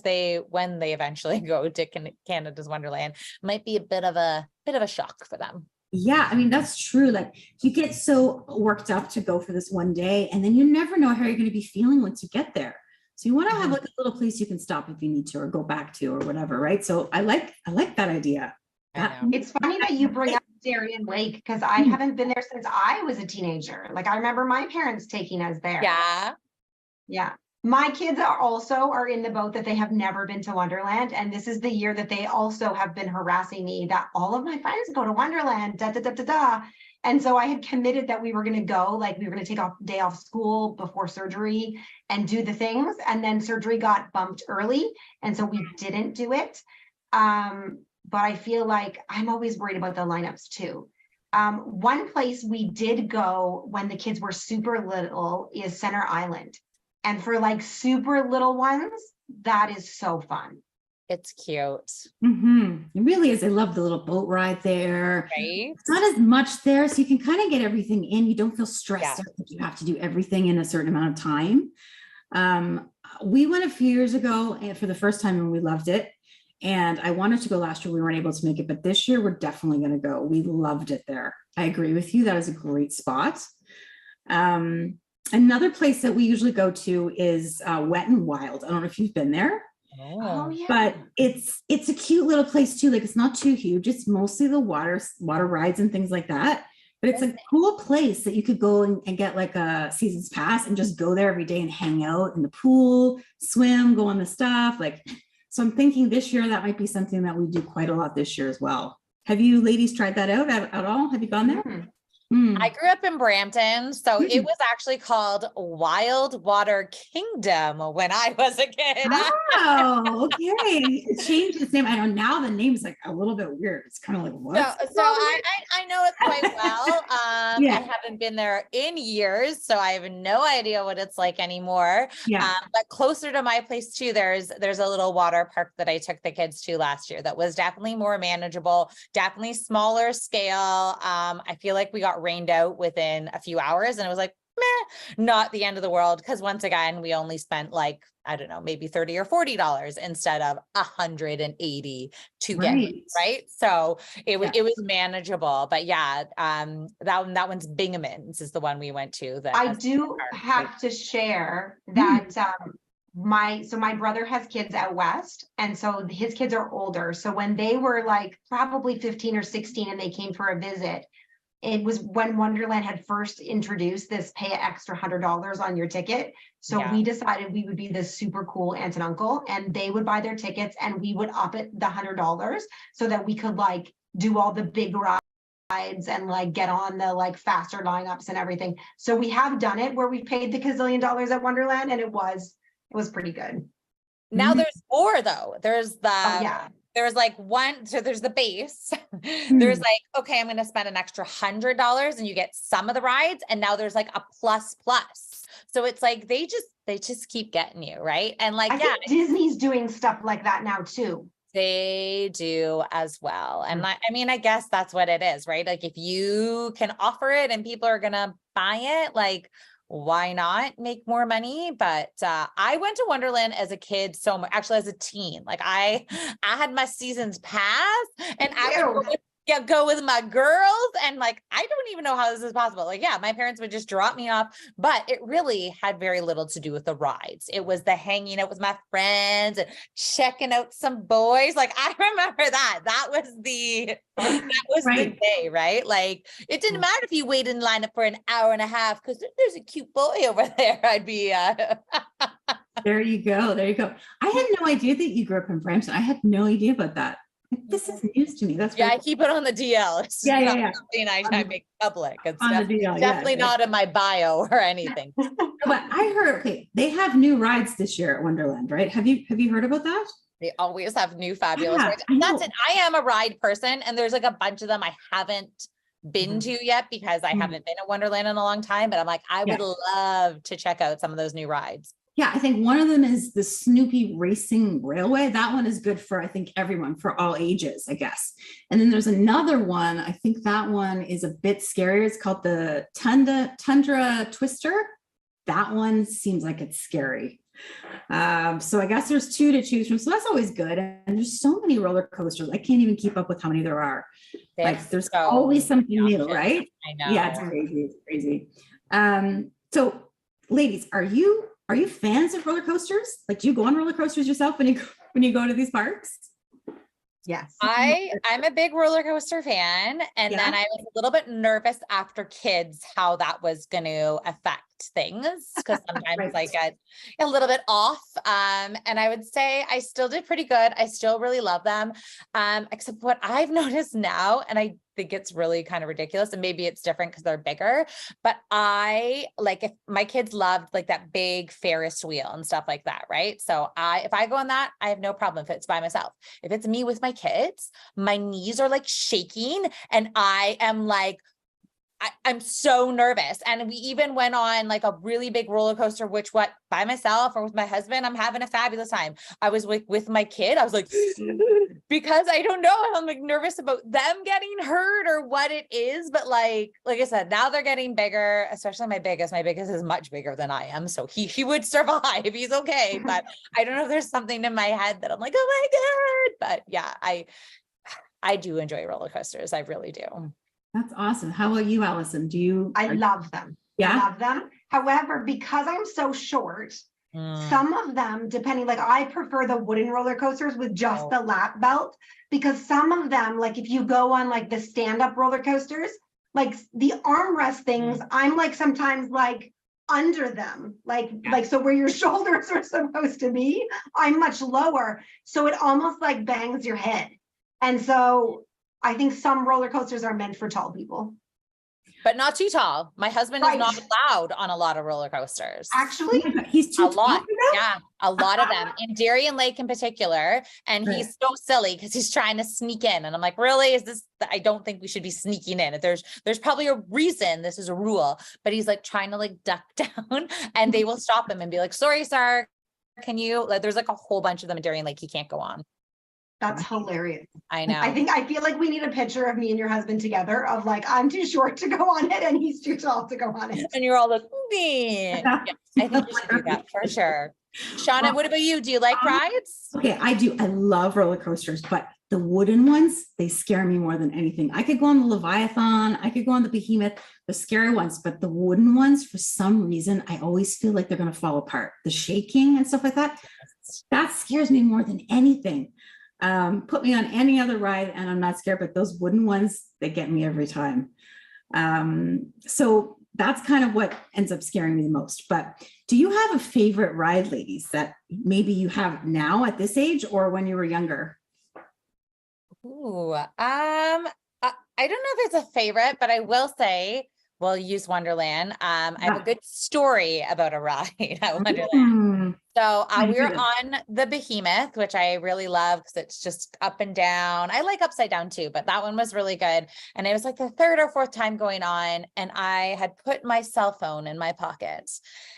when they eventually go to Canada's Wonderland, might be a bit of a shock for them. Yeah, I mean, that's true. Like you get so worked up to go for this one day, and then you never know how you're going to be feeling once you get there. So you want to have like a little place you can stop if you need to, or go back to, or whatever, right? So I like that idea. It's funny that you bring up Darien Lake, because I haven't been there since I was a teenager. Like I remember my parents taking us there. Yeah. My kids are in the boat that they have never been to Wonderland. And this is the year that they also have been harassing me that all of my friends go to Wonderland, da, da, da, da, da. And so I had committed that we were going to go, like we were going to take a day off school before surgery and do the things. And then surgery got bumped early. And so we didn't do it. But I feel like I'm always worried about the lineups too. One place we did go when the kids were super little is Center Island. And for like super little ones, that is so fun. It's cute. It really is. I love the little boat ride there. Right. It's not as much there, so you can kind of get everything in. You don't feel stressed out that you have to do everything in a certain amount of time. We went a few years ago and for the first time, and we loved it. And I wanted to go last year. We weren't able to make it, but this year we're definitely going to go. We loved it there. I agree with you. That is a great spot. Another place that we usually go to is Wet and Wild. I don't know if you've been there. Oh yeah. But it's a cute little place too. Like it's not too huge. It's mostly the water rides and things like that. But it's a cool place that you could go and get like a season's pass and just go there every day and hang out in the pool, swim, go on the stuff. Like, so I'm thinking this year that might be something that we do quite a lot this year as well. Have you ladies tried that out at all? Have you gone there? I grew up in Brampton, so it was actually called Wild Water Kingdom when I was a kid. Oh, okay. It changed its name. I know now the name's like a little bit weird. It's kind of like what? So I know it quite well. I haven't been there in years, so I have no idea what it's like anymore. But closer to my place too, there's a little water park that I took the kids to last year that was definitely more manageable, definitely smaller scale. I feel like we got rained out within a few hours and it was like, meh, not the end of the world. Because once again, we only spent like, I don't know, maybe $30 or $40 instead of $180 to get it, right? So it was manageable. But yeah, that one's Binghamton's is the one we went to. I do have to share that my brother has kids out west, and so his kids are older. So when they were like probably 15 or 16 and they came for a visit, it was when Wonderland had first introduced this pay an extra $100 on your ticket. So we decided we would be this super cool aunt and uncle, and they would buy their tickets and we would up it the $100 so that we could like do all the big rides and like get on the like faster lineups and everything. So we have done it where we paid the gazillion dollars at Wonderland, and it was pretty good. Now there's more though. There's the there's like so there's the base. There's like, okay, I'm going to spend an extra $100 and you get some of the rides. And now there's like a plus. So it's like, they just keep getting you. Right. And like, I think Disney's doing stuff like that now too. They do as well. And I mean, I guess that's what it is, right? Like if you can offer it and people are going to buy it, like, why not make more money? But I went to Wonderland as a kid, actually as a teen. Like I had my seasons pass and I would go with my girls, and like I don't even know how this is possible. Like, yeah, my parents would just drop me off, but it really had very little to do with the rides. It was the hanging out with my friends and checking out some boys. Like I remember that was the the day, right? Like it didn't matter if you waited in line for an hour and a half because there's a cute boy over there. I'd be There you go. I had no idea that you grew up in Brampton. I had no idea about that. This is news to me. That's I keep it on the DL. It's not something I make public. It's definitely not in my bio or anything. But I heard, they have new rides this year at Wonderland, right? Have you heard about that? They always have new fabulous rides. That's it. I am a ride person, and there's like a bunch of them I haven't been to yet because I haven't been at Wonderland in a long time. But I'm like, I would love to check out some of those new rides. Yeah, I think one of them is the Snoopy Racing Railway. That one is good for, I think, everyone, for all ages, I guess. And then there's another one. I think that one is a bit scarier. It's called the Tundra Twister. That one seems like it's scary. So I guess there's two to choose from. So that's always good. And there's so many roller coasters. I can't even keep up with how many there are. There's always something new, right? I know. Yeah, it's crazy. It's crazy. So ladies, are you fans of roller coasters? Like, do you go on roller coasters yourself when you go to these parks? Yes. I'm a big roller coaster fan. And then I was a little bit nervous after kids, how that was going to affect things. Cause sometimes I get a little bit off. And I would say I still did pretty good. I still really love them. Except what I've noticed now, and I think it's really kind of ridiculous, and maybe it's different because they're bigger, but if my kids loved like that big Ferris wheel and stuff like that, right? So if I go on that, I have no problem if it's by myself. If it's me with my kids, my knees are like shaking and I am like, I'm so nervous. And we even went on like a really big roller coaster, which by myself or with my husband, I'm having a fabulous time. I was with my kid. I was like, because I don't know, I'm like nervous about them getting hurt or what it is. But like I said, now they're getting bigger, especially my biggest is much bigger than I am. So he would survive. He's okay. But I don't know if there's something in my head that I'm like, oh my God. But yeah, I do enjoy roller coasters. I really do. That's awesome. How about you, Allison? I love them. Yeah. I love them. However, because I'm so short, some of them, depending, like I prefer the wooden roller coasters with just the lap belt, because some of them, like if you go on like the stand-up roller coasters, like the armrest things, I'm like sometimes like under them, like so where your shoulders are supposed to be, I'm much lower. So it almost like bangs your head. And so I think some roller coasters are meant for tall people. But not too tall. My husband is not allowed on a lot of roller coasters. Actually, he's too tall. Yeah, a lot of them. In Darien Lake in particular. And he's so silly because he's trying to sneak in. And I'm like, really? I don't think we should be sneaking in. There's probably a reason this is a rule. But he's like trying to like duck down and they will stop him and be like, sorry, sir. Can you? Like, there's like a whole bunch of them in Darien Lake. He can't go on. That's hilarious. I know. I feel like we need a picture of me and your husband together of like, I'm too short to go on it and he's too tall to go on it. And you're all like, yeah, I think we should do that for sure. Shauna, what about you? Do you like rides? Okay, I do. I love roller coasters, but the wooden ones, they scare me more than anything. I could go on the Leviathan, I could go on the Behemoth, the scary ones, but the wooden ones, for some reason, I always feel like they're going to fall apart. The shaking and stuff like that scares me more than anything. Put me on any other ride and I'm not scared, but those wooden ones, they get me every time. So that's kind of what ends up scaring me the most. But do you have a favorite ride, ladies, that maybe you have now at this age or when you were younger? Ooh, I don't know if it's a favorite, but I will say, we'll use Wonderland. I have a good story about a ride at Wonderland. So we were Good. on the Behemoth, which I really love because it's just up and down. I like upside down too, but that one was really good. And it was like the third or fourth time going on. And I had put my cell phone in my pocket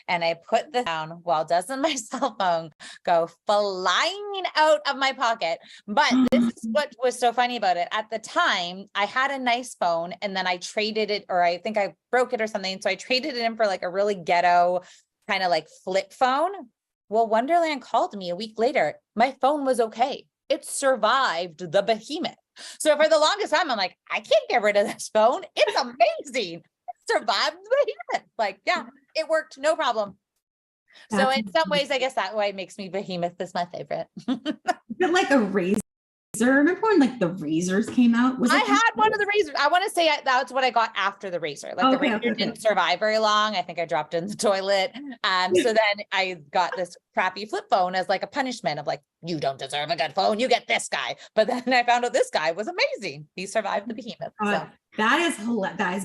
and I put this down. Well, doesn't my cell phone go flying out of my pocket? But this is what was so funny about it. At the time, I had a nice phone and then I traded it, or I think I broke it or something. So I traded it in for like a really ghetto kind of like flip phone. Well, Wonderland called me a week later. My phone was okay. It survived the Behemoth. So for the longest time, I'm like, I can't get rid of this phone. It's amazing. It survived the Behemoth. Like, yeah, it worked. No problem. So That's in some ways, I guess that way makes me Behemoth is my favorite. Is it like a razor? Remember when like the razors came out? I had one of the razors. I want to say that's what I got after the razor. Like the razor didn't survive very long. I think I dropped it in the toilet. So then I got this crappy flip phone as like a punishment of like, you don't deserve a good phone. You get this guy. But then I found out this guy was amazing. He survived the Behemoth. So. That is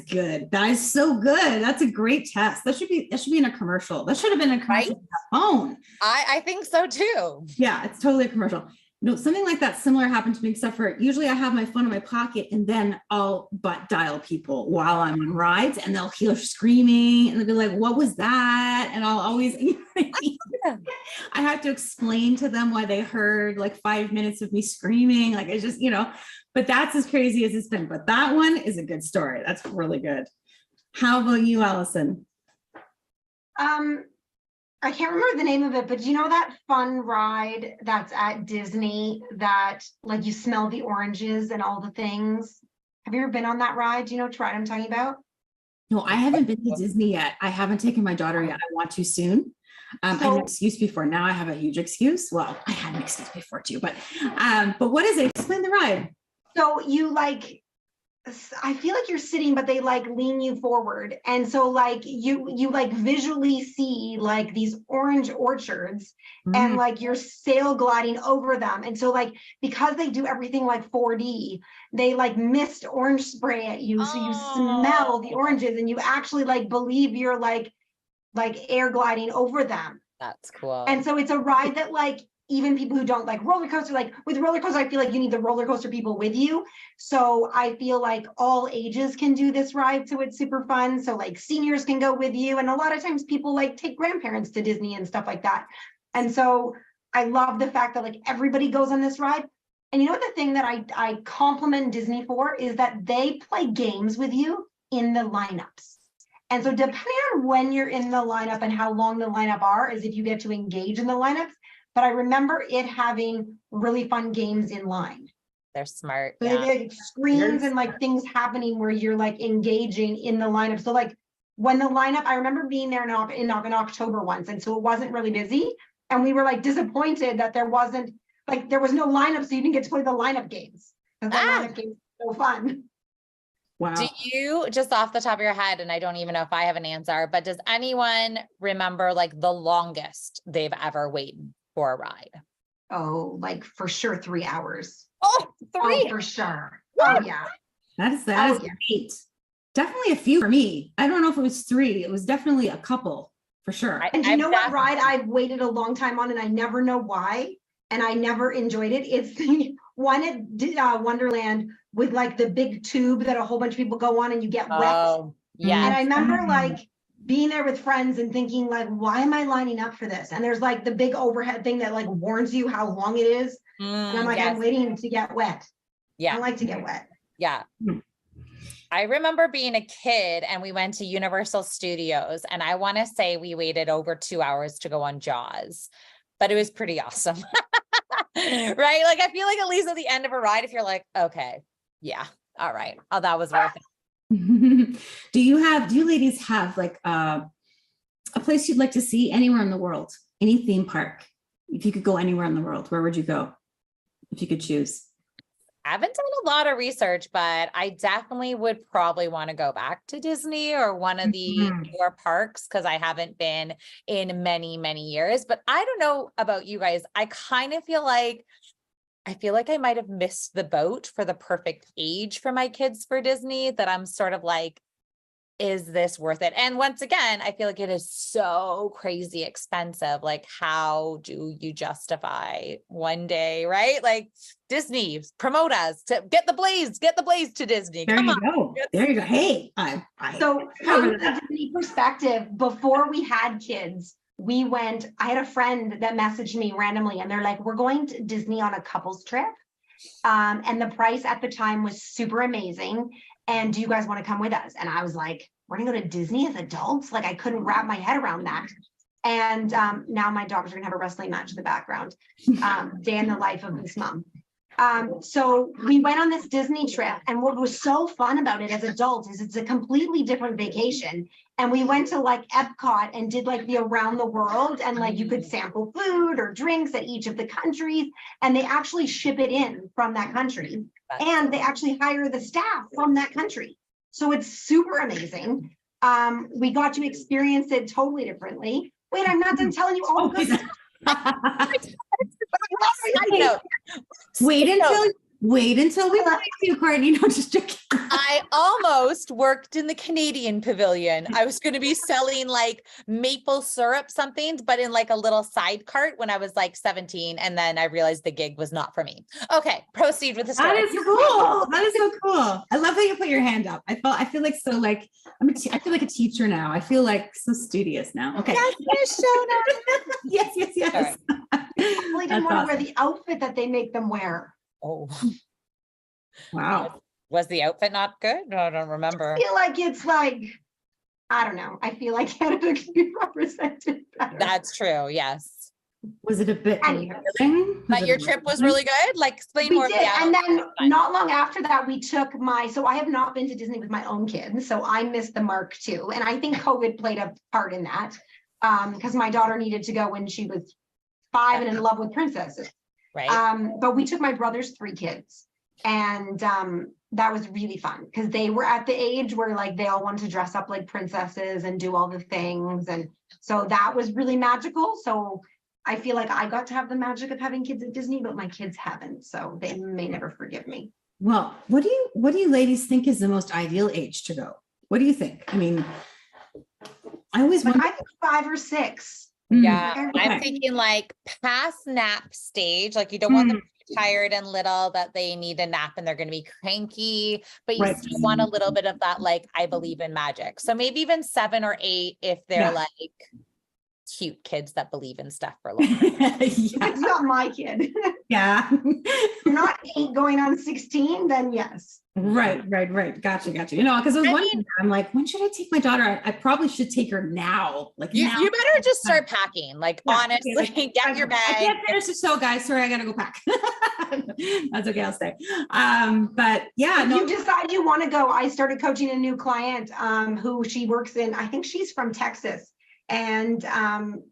good. That is so good. That's a great test. That should be in a commercial. That should have been a commercial for that phone. I think so too. Yeah, it's totally a commercial. No, something like that similar happened to me, except for usually I have my phone in my pocket and then I'll butt dial people while I'm on rides and they'll hear screaming and they'll be like, what was that? And I'll always, I have to explain to them why they heard like 5 minutes of me screaming. Like it's just, but that's as crazy as it's been. But that one is a good story. That's really good. How about you, Allison? I can't remember the name of it, but do you know that fun ride that's at Disney that like you smell the oranges and all the things? Have you ever been on that ride? Do you know which ride I'm talking about? No, I haven't been to Disney yet. I haven't taken my daughter yet. I want to soon. I had an excuse before. Now I have a huge excuse. Well, I had an excuse before too, but what is it? Explain the ride. So you like, I feel like you're sitting, but they like lean you forward. And so like you like visually see like these orange orchards and like you're sail gliding over them. And so like, because they do everything like 4D, they like mist orange spray at you. So you smell the oranges and you actually like believe you're like air gliding over them. That's cool. And so it's a ride that like, even people who don't like roller coaster, like with roller coaster, I feel like you need the roller coaster people with you. So I feel like all ages can do this ride. So it's super fun. So like seniors can go with you. And a lot of times people like take grandparents to Disney and stuff like that. And so I love the fact that like everybody goes on this ride. And you know what the thing that I compliment Disney for is that they play games with you in the lineups. And so depending on when you're in the lineup and how long the lineup are is if you get to engage in the lineups. But I remember it having really fun games in line. They're smart. Like screens and like things happening where you're like engaging in the lineup. So like when the lineup, I remember being there in October once. And so it wasn't really busy. And we were like disappointed that there was no lineup. So you didn't get to play the lineup games. Because the lineup games are so fun. Wow. Do you, just off the top of your head, and I don't even know if I have an answer, but does anyone remember like the longest they've ever waited for a ride? Oh, like for sure 3 hours. Oh, 3 Oh, for sure. Oh yeah. That is great. Definitely a few for me. I don't know if it was 3. It was definitely a couple for sure. And do you know what ride I've waited a long time on and I never know why? And I never enjoyed it. It's the one at Wonderland with like the big tube that a whole bunch of people go on and you get wet. Oh, yeah. And I remember like being there with friends and thinking like, why am I lining up for this? And there's like the big overhead thing that like warns you how long it is. And I'm like, I'm waiting to get wet. Yeah. I like to get wet. Yeah. I remember being a kid and we went to Universal Studios and I want to say we waited over 2 hours to go on Jaws, but it was pretty awesome. Right? Like, I feel like at least at the end of a ride, if you're like, okay, yeah, all right. Oh, that was worth it. Do you ladies have like a place you'd like to see anywhere in the world? Any theme park? If you could go anywhere in the world, where would you go? If you could choose. I haven't done a lot of research, but I definitely would probably want to go back to Disney or one of the newer parks because I haven't been in many, many years. But I don't know about you guys. I kind of feel like I might have missed the boat for the perfect age for my kids for Disney, that I'm sort of like, is this worth it? And once again, I feel like it is so crazy expensive. Like, how do you justify one day, right? Like, Disney, promote us to get the blaze to Disney. There Come you on. go. There you go. Hey, So cover from the Disney perspective, before we had kids, I had a friend that messaged me randomly and they're like, we're going to Disney on a couples trip. And the price at the time was super amazing. And do you guys want to come with us? And I was like, we're gonna go to Disney as adults? Like, I couldn't wrap my head around that. And now my daughter's gonna have a wrestling match in the background. Day in the life of this mom. So we went on this Disney trip, and what was so fun about it as adults is it's a completely different vacation. And we went to like Epcot and did like the around the world, and like you could sample food or drinks at each of the countries, and they actually ship it in from that country, and they actually hire the staff from that country. So it's super amazing. We got to experience it totally differently. Wait, I'm not done telling you all the good stuff. Wait until we let you, Courtney. No, just joking. I almost worked in the Canadian pavilion. I was going to be selling like maple syrup something, but in like a little side cart when I was like 17. And then I realized the gig was not for me. Okay, proceed with the story. That is cool. That is so cool. I love how you put your hand up. I feel like so like I feel like a teacher now. I feel like so studious now. Okay. Yes, Yes. I really didn't want to wear the outfit that they make them wear. Oh, wow. Was the outfit not good? No, I don't remember. I feel like it's like, I don't know. I feel like Canada could be represented better. That's true. Yes. Was it a bit embarrassing? But your trip was really good? Like, explain We more. did. And then not long after that, we took so I have not been to Disney with my own kids. So I missed the mark too. And I think COVID played a part in that because my daughter needed to go when she was 5 and in love with princesses. Right. But we took my brother's 3 kids, and that was really fun because they were at the age where like they all wanted to dress up like princesses and do all the things, and so that was really magical. So I feel like I got to have the magic of having kids at Disney, but my kids haven't, so they may never forgive me. Well, what do you ladies think is the most ideal age to go? What do you think? I mean, I always Like, wonder. I think 5 or 6. Yeah. Okay. I'm thinking like past nap stage, like you don't want them to be tired and little that they need a nap and they're going to be cranky, but you Right. still want a little bit of that, like, I believe in magic. So maybe even 7 or 8 if they're like cute kids that believe in stuff for long. It's not my kid. Yeah. You're not 8 going on 16, then yes. Right. Gotcha. You know, because I was wondering, I'm like, when should I take my daughter? I probably should take her now. Like, You now. better just start packing. Like, honestly, get your bag. I can't finish the show, guys. Sorry, I gotta go pack. That's okay. I'll stay. But yeah, If you decide you want to go, I started coaching a new client who she works in. I think she's from Texas, and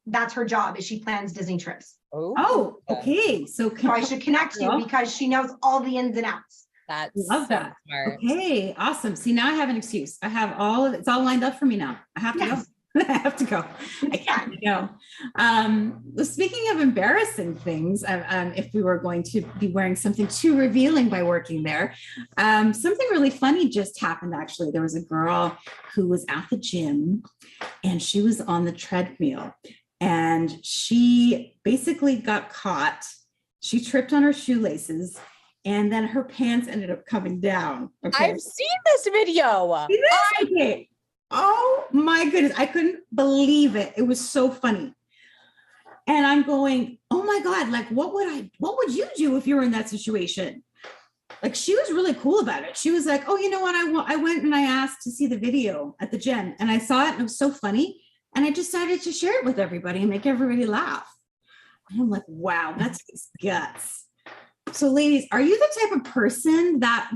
that's her job. Is she plans Disney trips. Oh, okay. So I should connect you because she knows all the ins and outs. That's love that. Smart. Okay, awesome. See, now I have an excuse. I have it's all lined up for me now. I have to go. I have to go. I can't go. Well, speaking of embarrassing things, if we were going to be wearing something too revealing by working there, something really funny just happened. Actually, there was a girl who was at the gym and she was on the treadmill and she basically got caught. She tripped on her shoelaces and then her pants ended up coming down. Okay. I've seen this video. Okay. Oh my goodness. I couldn't believe it. It was so funny. And I'm going, oh my God, like what would you do if you were in that situation? Like she was really cool about it. She was like, oh, you know what? I went and I asked to see the video at the gym and I saw it and it was so funny. And I decided to share it with everybody and make everybody laugh. And I'm like, wow, that's guts. So ladies, are you the type of person that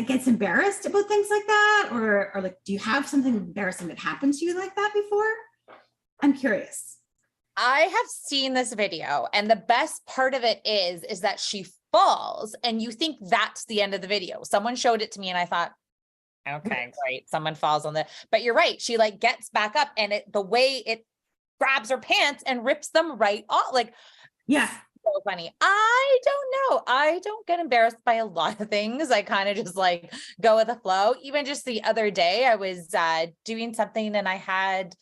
gets embarrassed about things like that? Or like, do you have something embarrassing that happened to you like that before? I'm curious. I have seen this video and the best part of it is that she falls and you think that's the end of the video. Someone showed it to me and I thought, okay, great. Someone falls on but you're right. She like gets back up and the way it grabs her pants and rips them right off. Like, yeah. so funny. I don't know. I don't get embarrassed by a lot of things. I kind of just like go with the flow. Even just the other day, I was doing something and I had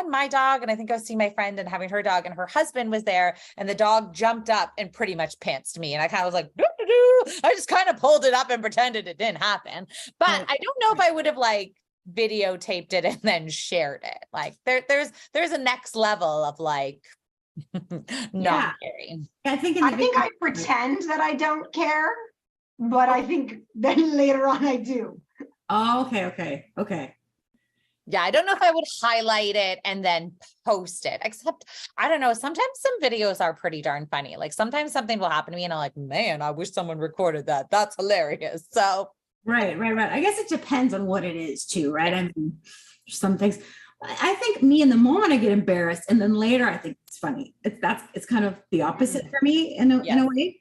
my dog, and I think I was seeing my friend and having her dog, and her husband was there, and the dog jumped up and pretty much pantsed me. And I kind of was like, doo-doo-doo. I just kind of pulled it up and pretended it didn't happen. But I don't know if I would have like videotaped it and then shared it. Like there's a next level of like not caring. I think I pretend that I don't care, but I think then later on I do. Oh, okay. Yeah, I don't know if I would highlight it and then post it, except I don't know. Sometimes some videos are pretty darn funny. Like sometimes something will happen to me and I'm like, man, I wish someone recorded that. That's hilarious. So right. I guess it depends on what it is too, right? I mean, some things. I think me in the moment I get embarrassed, and then later I think it's funny. It's kind of the opposite for me in a way.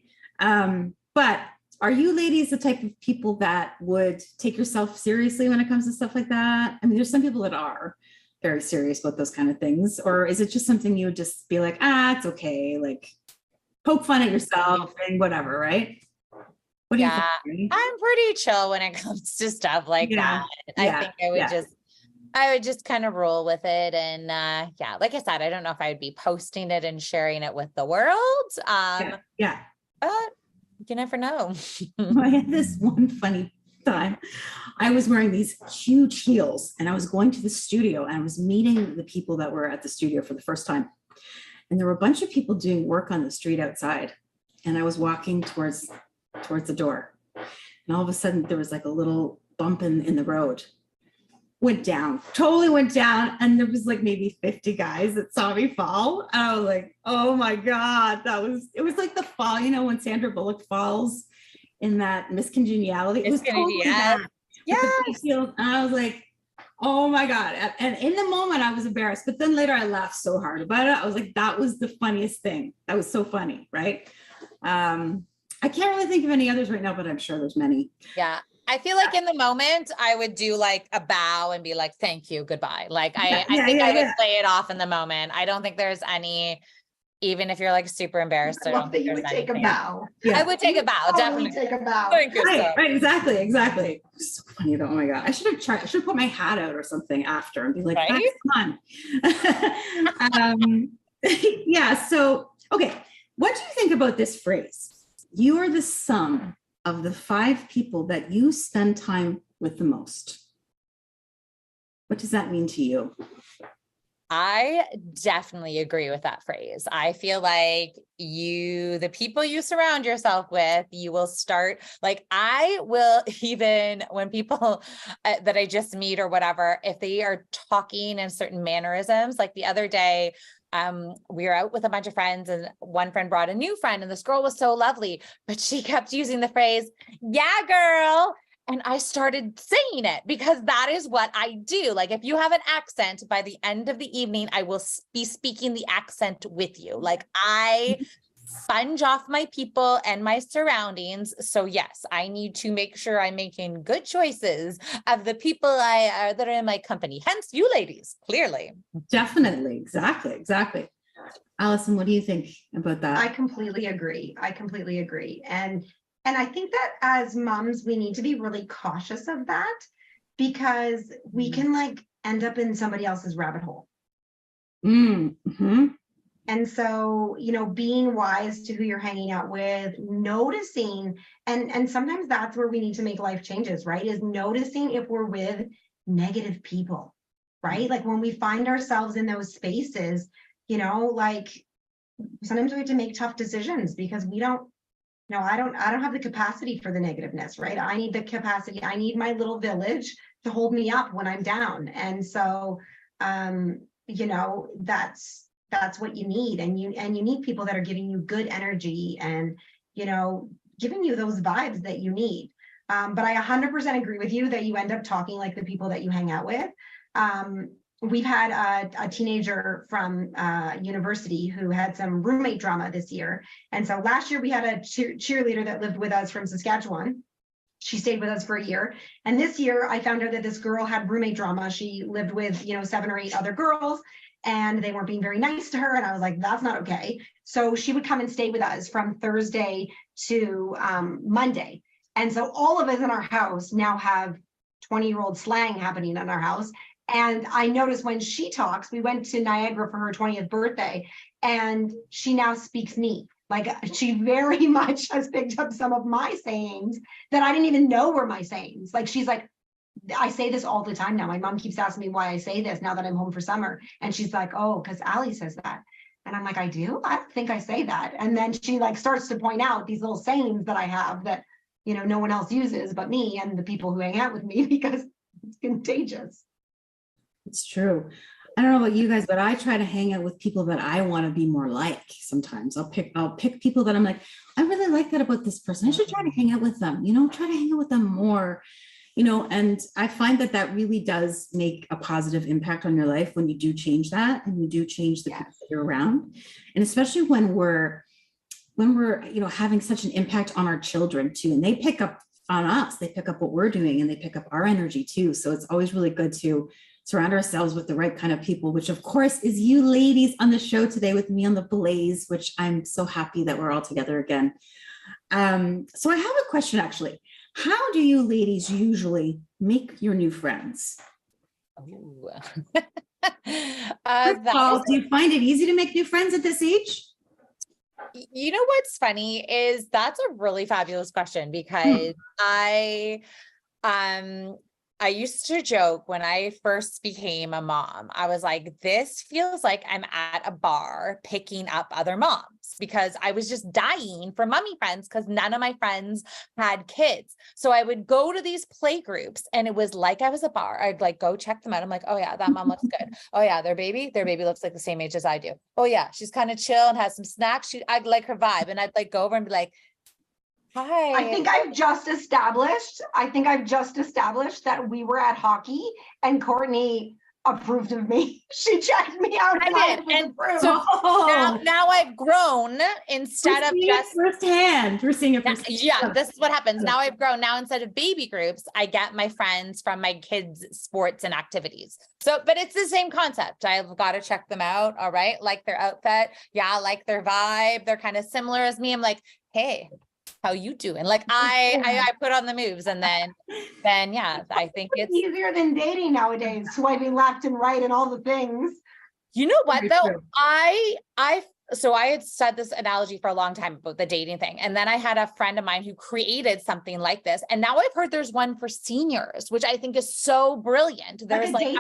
But are you ladies the type of people that would take yourself seriously when it comes to stuff like that? I mean, there's some people that are very serious about those kind of things, or is it just something you would just be like, it's okay, like poke fun at yourself and whatever, right? What do you think? I'm pretty chill when it comes to stuff like that. I think I would just kind of roll with it. And like I said, I don't know if I would be posting it and sharing it with the world. But you never know. I had this one funny time. I was wearing these huge heels and I was going to the studio and I was meeting the people that were at the studio for the first time. And there were a bunch of people doing work on the street outside. And I was walking towards the door. And all of a sudden there was like a little bump in the road. Totally went down. And there was like maybe 50 guys that saw me fall. And I was like, oh my God, it was like the fall, when Sandra Bullock falls in that Miss Congeniality. It was totally that. And I was like, oh my God. And in the moment I was embarrassed, but then later I laughed so hard about it. I was like, that was the funniest thing. That was so funny. Right. I can't really think of any others right now, but I'm sure there's many. Yeah. I feel like in the moment I would do like a bow and be like, thank you, goodbye. Like I think I would play it off in the moment. I don't think there's any, even if you're like super embarrassed. I love that you would take a bow. I would take a bow, definitely. Take a bow. Thank you. Right, exactly. So funny though. Oh my God. I should have put my hat out or something after and be like, that's fun. So, okay. What do you think about this phrase? You are the sum of the 5 people that you spend time with the most. What does that mean to you? I definitely agree with that phrase. I feel like the people you surround yourself with, you will start, like I will, even when people that I just meet or whatever, if they are talking in certain mannerisms, like the other day, we were out with a bunch of friends and one friend brought a new friend and this girl was so lovely, but she kept using the phrase, yeah, girl. And I started saying it because that is what I do. Like if you have an accent, by the end of the evening, I will be speaking the accent with you. Like I sponge off my people and my surroundings. So yes, I need to make sure I'm making good choices of the people that are in my company. Hence you ladies, clearly. Definitely. Exactly. Allison, what do you think about that? I completely agree. And I think that as moms, we need to be really cautious of that because we can like end up in somebody else's rabbit hole. Mm-hmm. And so, being wise to who you're hanging out with, noticing, and sometimes that's where we need to make life changes, right? Is noticing if we're with negative people, right? Like when we find ourselves in those spaces, like sometimes we have to make tough decisions because we don't, I don't have the capacity for the negativeness, right? I need the capacity. I need my little village to hold me up when I'm down. And so, that's what you need. And you need people that are giving you good energy and, giving you those vibes that you need. But I 100% agree with you that you end up talking like the people that you hang out with. We've had a teenager from university who had some roommate drama this year. And so last year we had a cheerleader that lived with us from Saskatchewan. She stayed with us for a year. And this year I found out that this girl had roommate drama. She lived with, 7 or 8 other girls. and they weren't being very nice to her. And I was like, that's not okay. So she would come and stay with us from Thursday to Monday. And so all of us in our house now have 20-year-old slang happening in our house. And I noticed when she talks, we went to Niagara for her 20th birthday, and she now speaks me. Like, she very much has picked up some of my sayings that I didn't even know were my sayings. Like, she's like, I say this all the time now. My mom keeps asking me why I say this now that I'm home for summer. And she's like, oh, because Allie says that. And I'm like, I do? I don't think I say that. And then she like starts to point out these little sayings that I have that, you know, no one else uses but me and the people who hang out with me, because it's contagious. It's true. I don't know about you guys, but I try to hang out with people that I want to be more like. Sometimes I'll pick people that I'm like, I really like that about this person. I should try to hang out with them, you know, try to hang out with them more, you know, and I find that that really does make a positive impact on your life when you do change that, and you do change the people that you're around. And especially when we're, you know, having such an impact on our children too, and they pick up on us, they pick up what we're doing, and they pick up our energy too. So it's always really good to surround ourselves with the right kind of people, which of course is you ladies on the show today with me on the Blaze, which I'm so happy that we're all together again. So I have a question actually. How do you ladies usually make your new friends? First First of all, do you find it easy to make new friends at this age? You know what's funny is that's a really fabulous question, because I used to joke when I first became a mom, I was like, this feels like I'm at a bar picking up other moms, because I was just dying for mommy friends because none of my friends had kids. So I would go to these play groups and it was like I was a bar. I'd like go check them out. I'm like, oh yeah, that mom looks good. Oh yeah, their baby looks like the same age as I do. Oh yeah, she's kind of chill and has some snacks. I'd like her vibe. And I'd like go over and be like, hi. I think I've just established that we were at hockey and Courtney approved of me. She checked me out. I did. And so now I've grown instead of just firsthand. We're seeing it firsthand. Yeah, this is what happens. Now I've grown. Now instead of baby groups, I get my friends from my kids' sports and activities. So, but it's the same concept. I've got to check them out. All right. Like their outfit. Yeah. Like their vibe. They're kind of similar as me. I'm like, hey, how you doing? Like I put on the moves, and then yeah, I think it's easier than dating nowadays, swiping left and right and all the things. You know what though? So I had said this analogy for a long time about the dating thing. And then I had a friend of mine who created something like this. And now I've heard there's one for seniors, which I think is so brilliant. There's like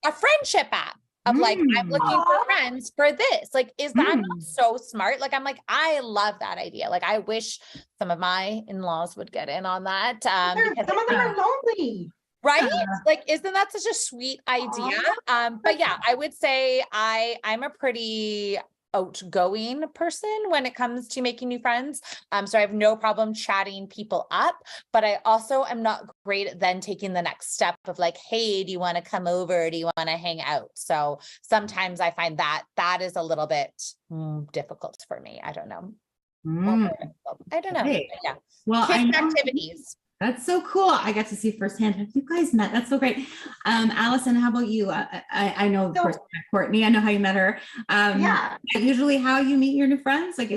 a friendship app. Of like, I'm looking for friends for this. Like, is that not so smart? Like, I'm like, I love that idea. Like, I wish some of my in-laws would get in on that. Because some of them are lonely. Right? Like, isn't that such a sweet idea? But yeah, I would say I'm a pretty outgoing person when it comes to making new friends. So I have no problem chatting people up, but I also am not great at then taking the next step of like, hey, do you want to come over? Do you want to hang out? So sometimes I find that is a little bit difficult for me. I don't know. I don't know. Okay. Yeah. Well, kids activities. That's so cool. I got to see firsthand. Have you guys met? That's so great. Allison, how about you? I know Courtney. I know how you met her. Yeah. Usually how you meet your new friends? Like,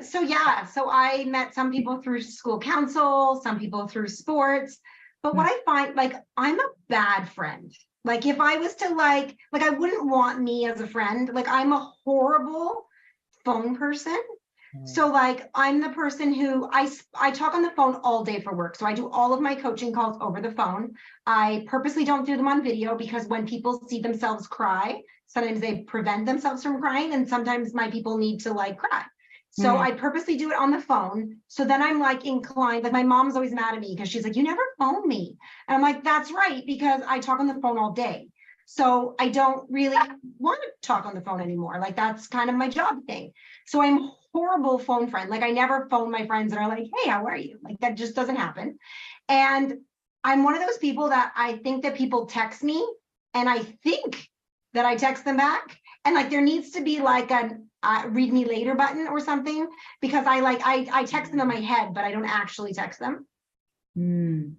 so I met some people through school council, some people through sports. But what I find, like, I'm a bad friend. Like, if I was to like I wouldn't want me as a friend. Like, I'm a horrible phone person. So like, I'm the person who I talk on the phone all day for work. So I do all of my coaching calls over the phone. I purposely don't do them on video because when people see themselves cry, sometimes they prevent themselves from crying. And sometimes my people need to like cry. So I purposely do it on the phone. So then I'm like inclined, like my mom's always mad at me because she's like, you never phone me. And I'm like, that's right, because I talk on the phone all day. So I don't really want to talk on the phone anymore. Like, that's kind of my job thing. So I'm horrible phone friend. Like, I never phone my friends and are like, hey, how are you? Like, that just doesn't happen. And I'm one of those people that I think that people text me and I think that I text them back. And like, there needs to be like a read me later button or something, because I text them in my head, but I don't actually text them.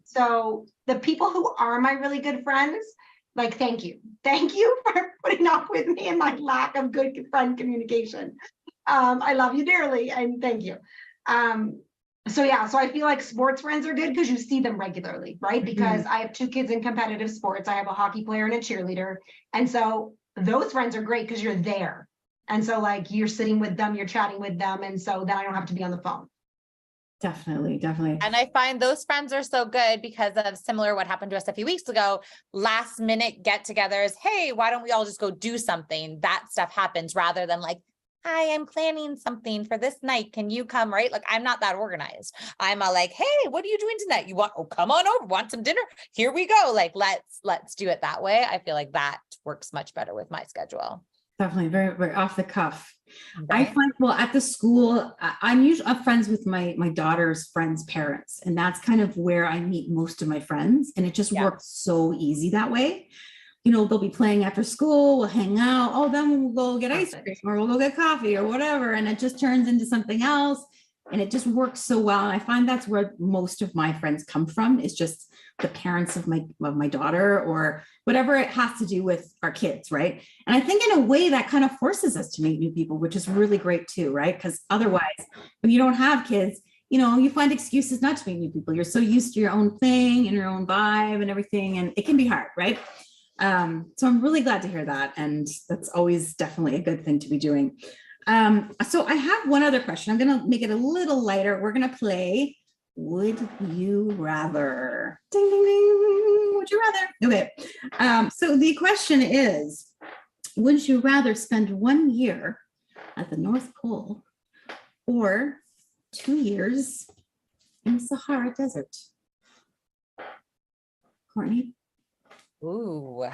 So the people who are my really good friends, Like, thank you. Thank you for putting up with me and my lack of good friend communication. I love you dearly and thank you. So I feel like sports friends are good because you see them regularly, right? Because I have 2 kids in competitive sports. I have a hockey player and a cheerleader. And so those friends are great because you're there. And so like you're sitting with them, you're chatting with them. And so then I don't have to be on the phone. Definitely. And I find those friends are so good because of similar what happened to us a few weeks ago, last minute get-togethers. Hey, why don't we all just go do something? That stuff happens rather than like, hi, I'm planning something for this night. Can you come? Right? Like I'm not that organized. I'm like, hey, what are you doing tonight? You want, come on over, want some dinner? Here we go. Like, let's do it that way. I feel like that works much better with my schedule. Definitely very, very off the cuff. Right. I find, well, at the school, I'm usually friends with my daughter's friends' parents, and that's kind of where I meet most of my friends. And it just works so easy that way. You know, they'll be playing after school, we'll hang out. Oh, then we'll go get ice cream or we'll go get coffee or whatever. And it just turns into something else. And it just works so well. And I find that's where most of my friends come from, is just the parents of my daughter or whatever it has to do with our kids, right? And I think in a way that kind of forces us to meet new people, which is really great too, right? Because otherwise, when you don't have kids, you know, you find excuses not to meet new people. You're so used to your own thing and your own vibe and everything, and it can be hard, right? So I'm really glad to hear that. And that's always definitely a good thing to be doing. So I have one other question. I'm going to make it a little lighter. We're going to play Would You Rather? Ding, ding, ding. Would you rather? Okay. So the question is, would you rather spend 1 year at the North Pole or 2 years in the Sahara Desert? Courtney? Ooh.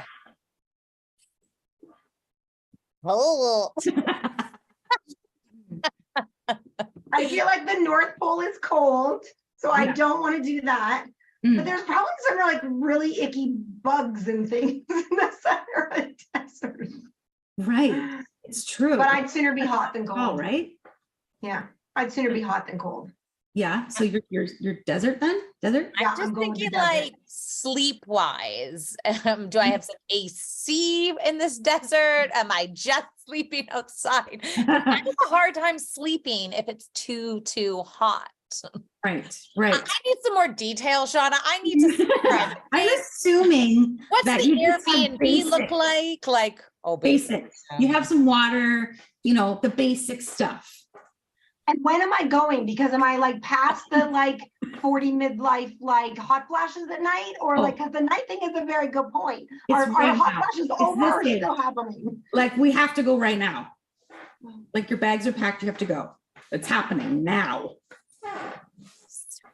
Oh. I feel like the North Pole is cold, so I don't want to do that. But there's probably some like really icky bugs and things in the Sahara Desert. Right. It's true. But I'd sooner be hot than cold. Oh, right. Yeah. I'd sooner be hot than cold. Yeah. So you're desert then? Desert? Yeah, I'm just I'm going with the thinking desert. like sleep wise. Do I have some AC in this desert? Am I just sleeping outside? I have a hard time sleeping if it's too hot. Right. I need some more detail, Shauna. I need to see I'm assuming what's that the you just have Airbnb look like? Like, oh, basics. You have some water, you know, the basic stuff. And when am I going? Because am I like past the like 40 midlife like hot flashes at night, or like, because the night thing is a very good point. Are right hot now. flashes It's over or this age. still happening? Like we have to go right now. Like your bags are packed, you have to go. It's happening now.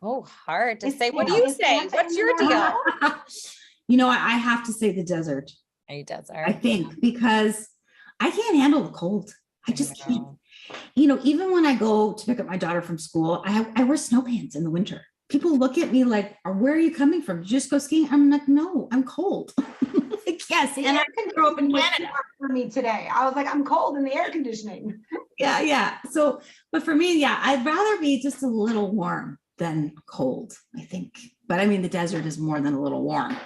so hard to It's say. What do Santa. you It's say? Santa What's in your the deal? You know, I have to say the desert, A desert. I think, because I can't handle the cold. I just can't. know. You know, even when I go to pick up my daughter from school, I wear snow pants in the winter. People look at me like, where are you coming from? Did you just go skiing? I'm like, no, I'm cold. Like, yes. The And I air grew up in conditioning was Canada. hard for me today. I was like, I'm cold in the air conditioning. Yeah. So, but for me, yeah, I'd rather be just a little warm than cold, I think. But I mean, the desert is more than a little warm.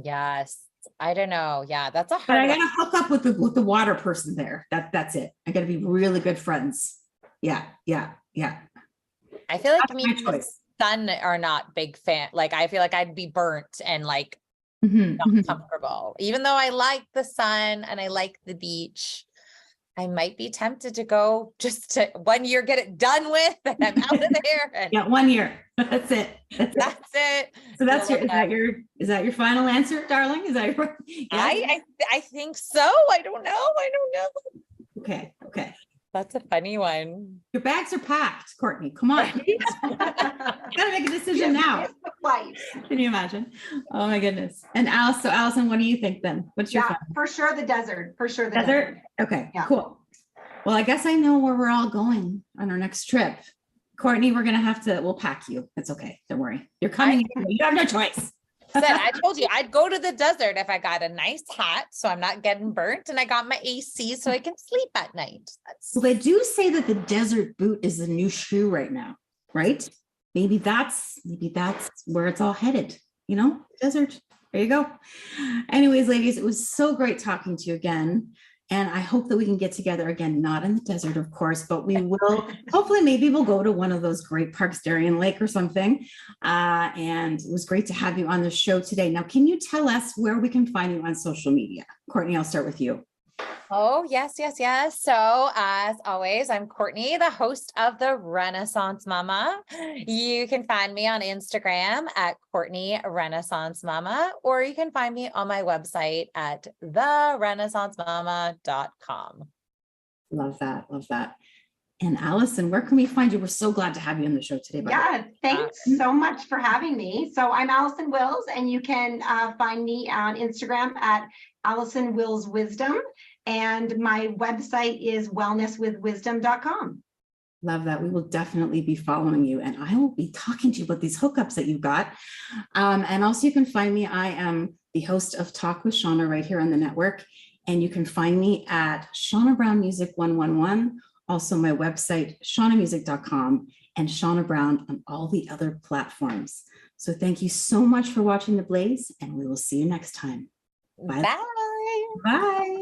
Yes. I don't know. Yeah, that's a But hard I one. gotta hook up with the water person there. That's it. I gotta be really good friends. Yeah. I feel like That's me my and the choice. sun are not big fan. Like I feel like I'd be burnt and like Mhm, not mhm. comfortable. Even though I like the sun and I like the beach, I might be tempted to go just to 1 year, get it done with, and I'm out of there. And Yeah, 1 year. That's it. that's it. So that's Feel your, like is that your final answer, darling? Is that your? Yes? I think so. I don't know. Okay. That's a funny one. Your bags are packed, Courtney. Come on. You gotta make a decision now. It's the flight. Can you imagine? Oh my goodness. And Allison, what do you think then? What's your Yeah, final? for sure the desert. For sure the Desert? desert. Okay, Yeah. cool. Well, I guess I know where we're all going on our next trip. Courtney, we'll pack you. It's okay. Don't worry. You're coming. You have no choice. Said I told you I'd go to the desert if I got a nice hat, so I'm not getting burnt, and I got my AC so I can sleep at night. So they do say that the desert boot is the new shoe right now, right? Maybe that's where it's all headed, you know, desert. There you go. Anyways, ladies, it was so great talking to you again. And I hope that we can get together again, not in the desert, of course, but we will. Hopefully, maybe we'll go to one of those great parks, Darien Lake or something. And it was great to have you on the show today. Now, can you tell us where we can find you on social media? Courtney, I'll start with you. Oh, yes, yes, yes. So as always, I'm Courtney, the host of the Renaissance Mama. You can find me on Instagram at Courtney Renaissance Mama, or you can find me on my website at therenaissancemama.com. Love that. Love that. And Allison, where can we find you? We're so glad to have you on the show today. Yeah, thanks so much for having me. So I'm Allison Wills, and you can find me on Instagram at Allison Wills Wisdom. And my website is wellnesswithwisdom.com. Love that. We will definitely be following you, and I will be talking to you about these hookups that you've got. And also you can find me. I am the host of Talk with Shauna right here on the network. And you can find me at Shauna Brown Music 111. Also my website, shaunamusic.com, and Shauna Brown on all the other platforms. So thank you so much for watching The Blaze, and we will see you next time. Bye. Bye. Bye.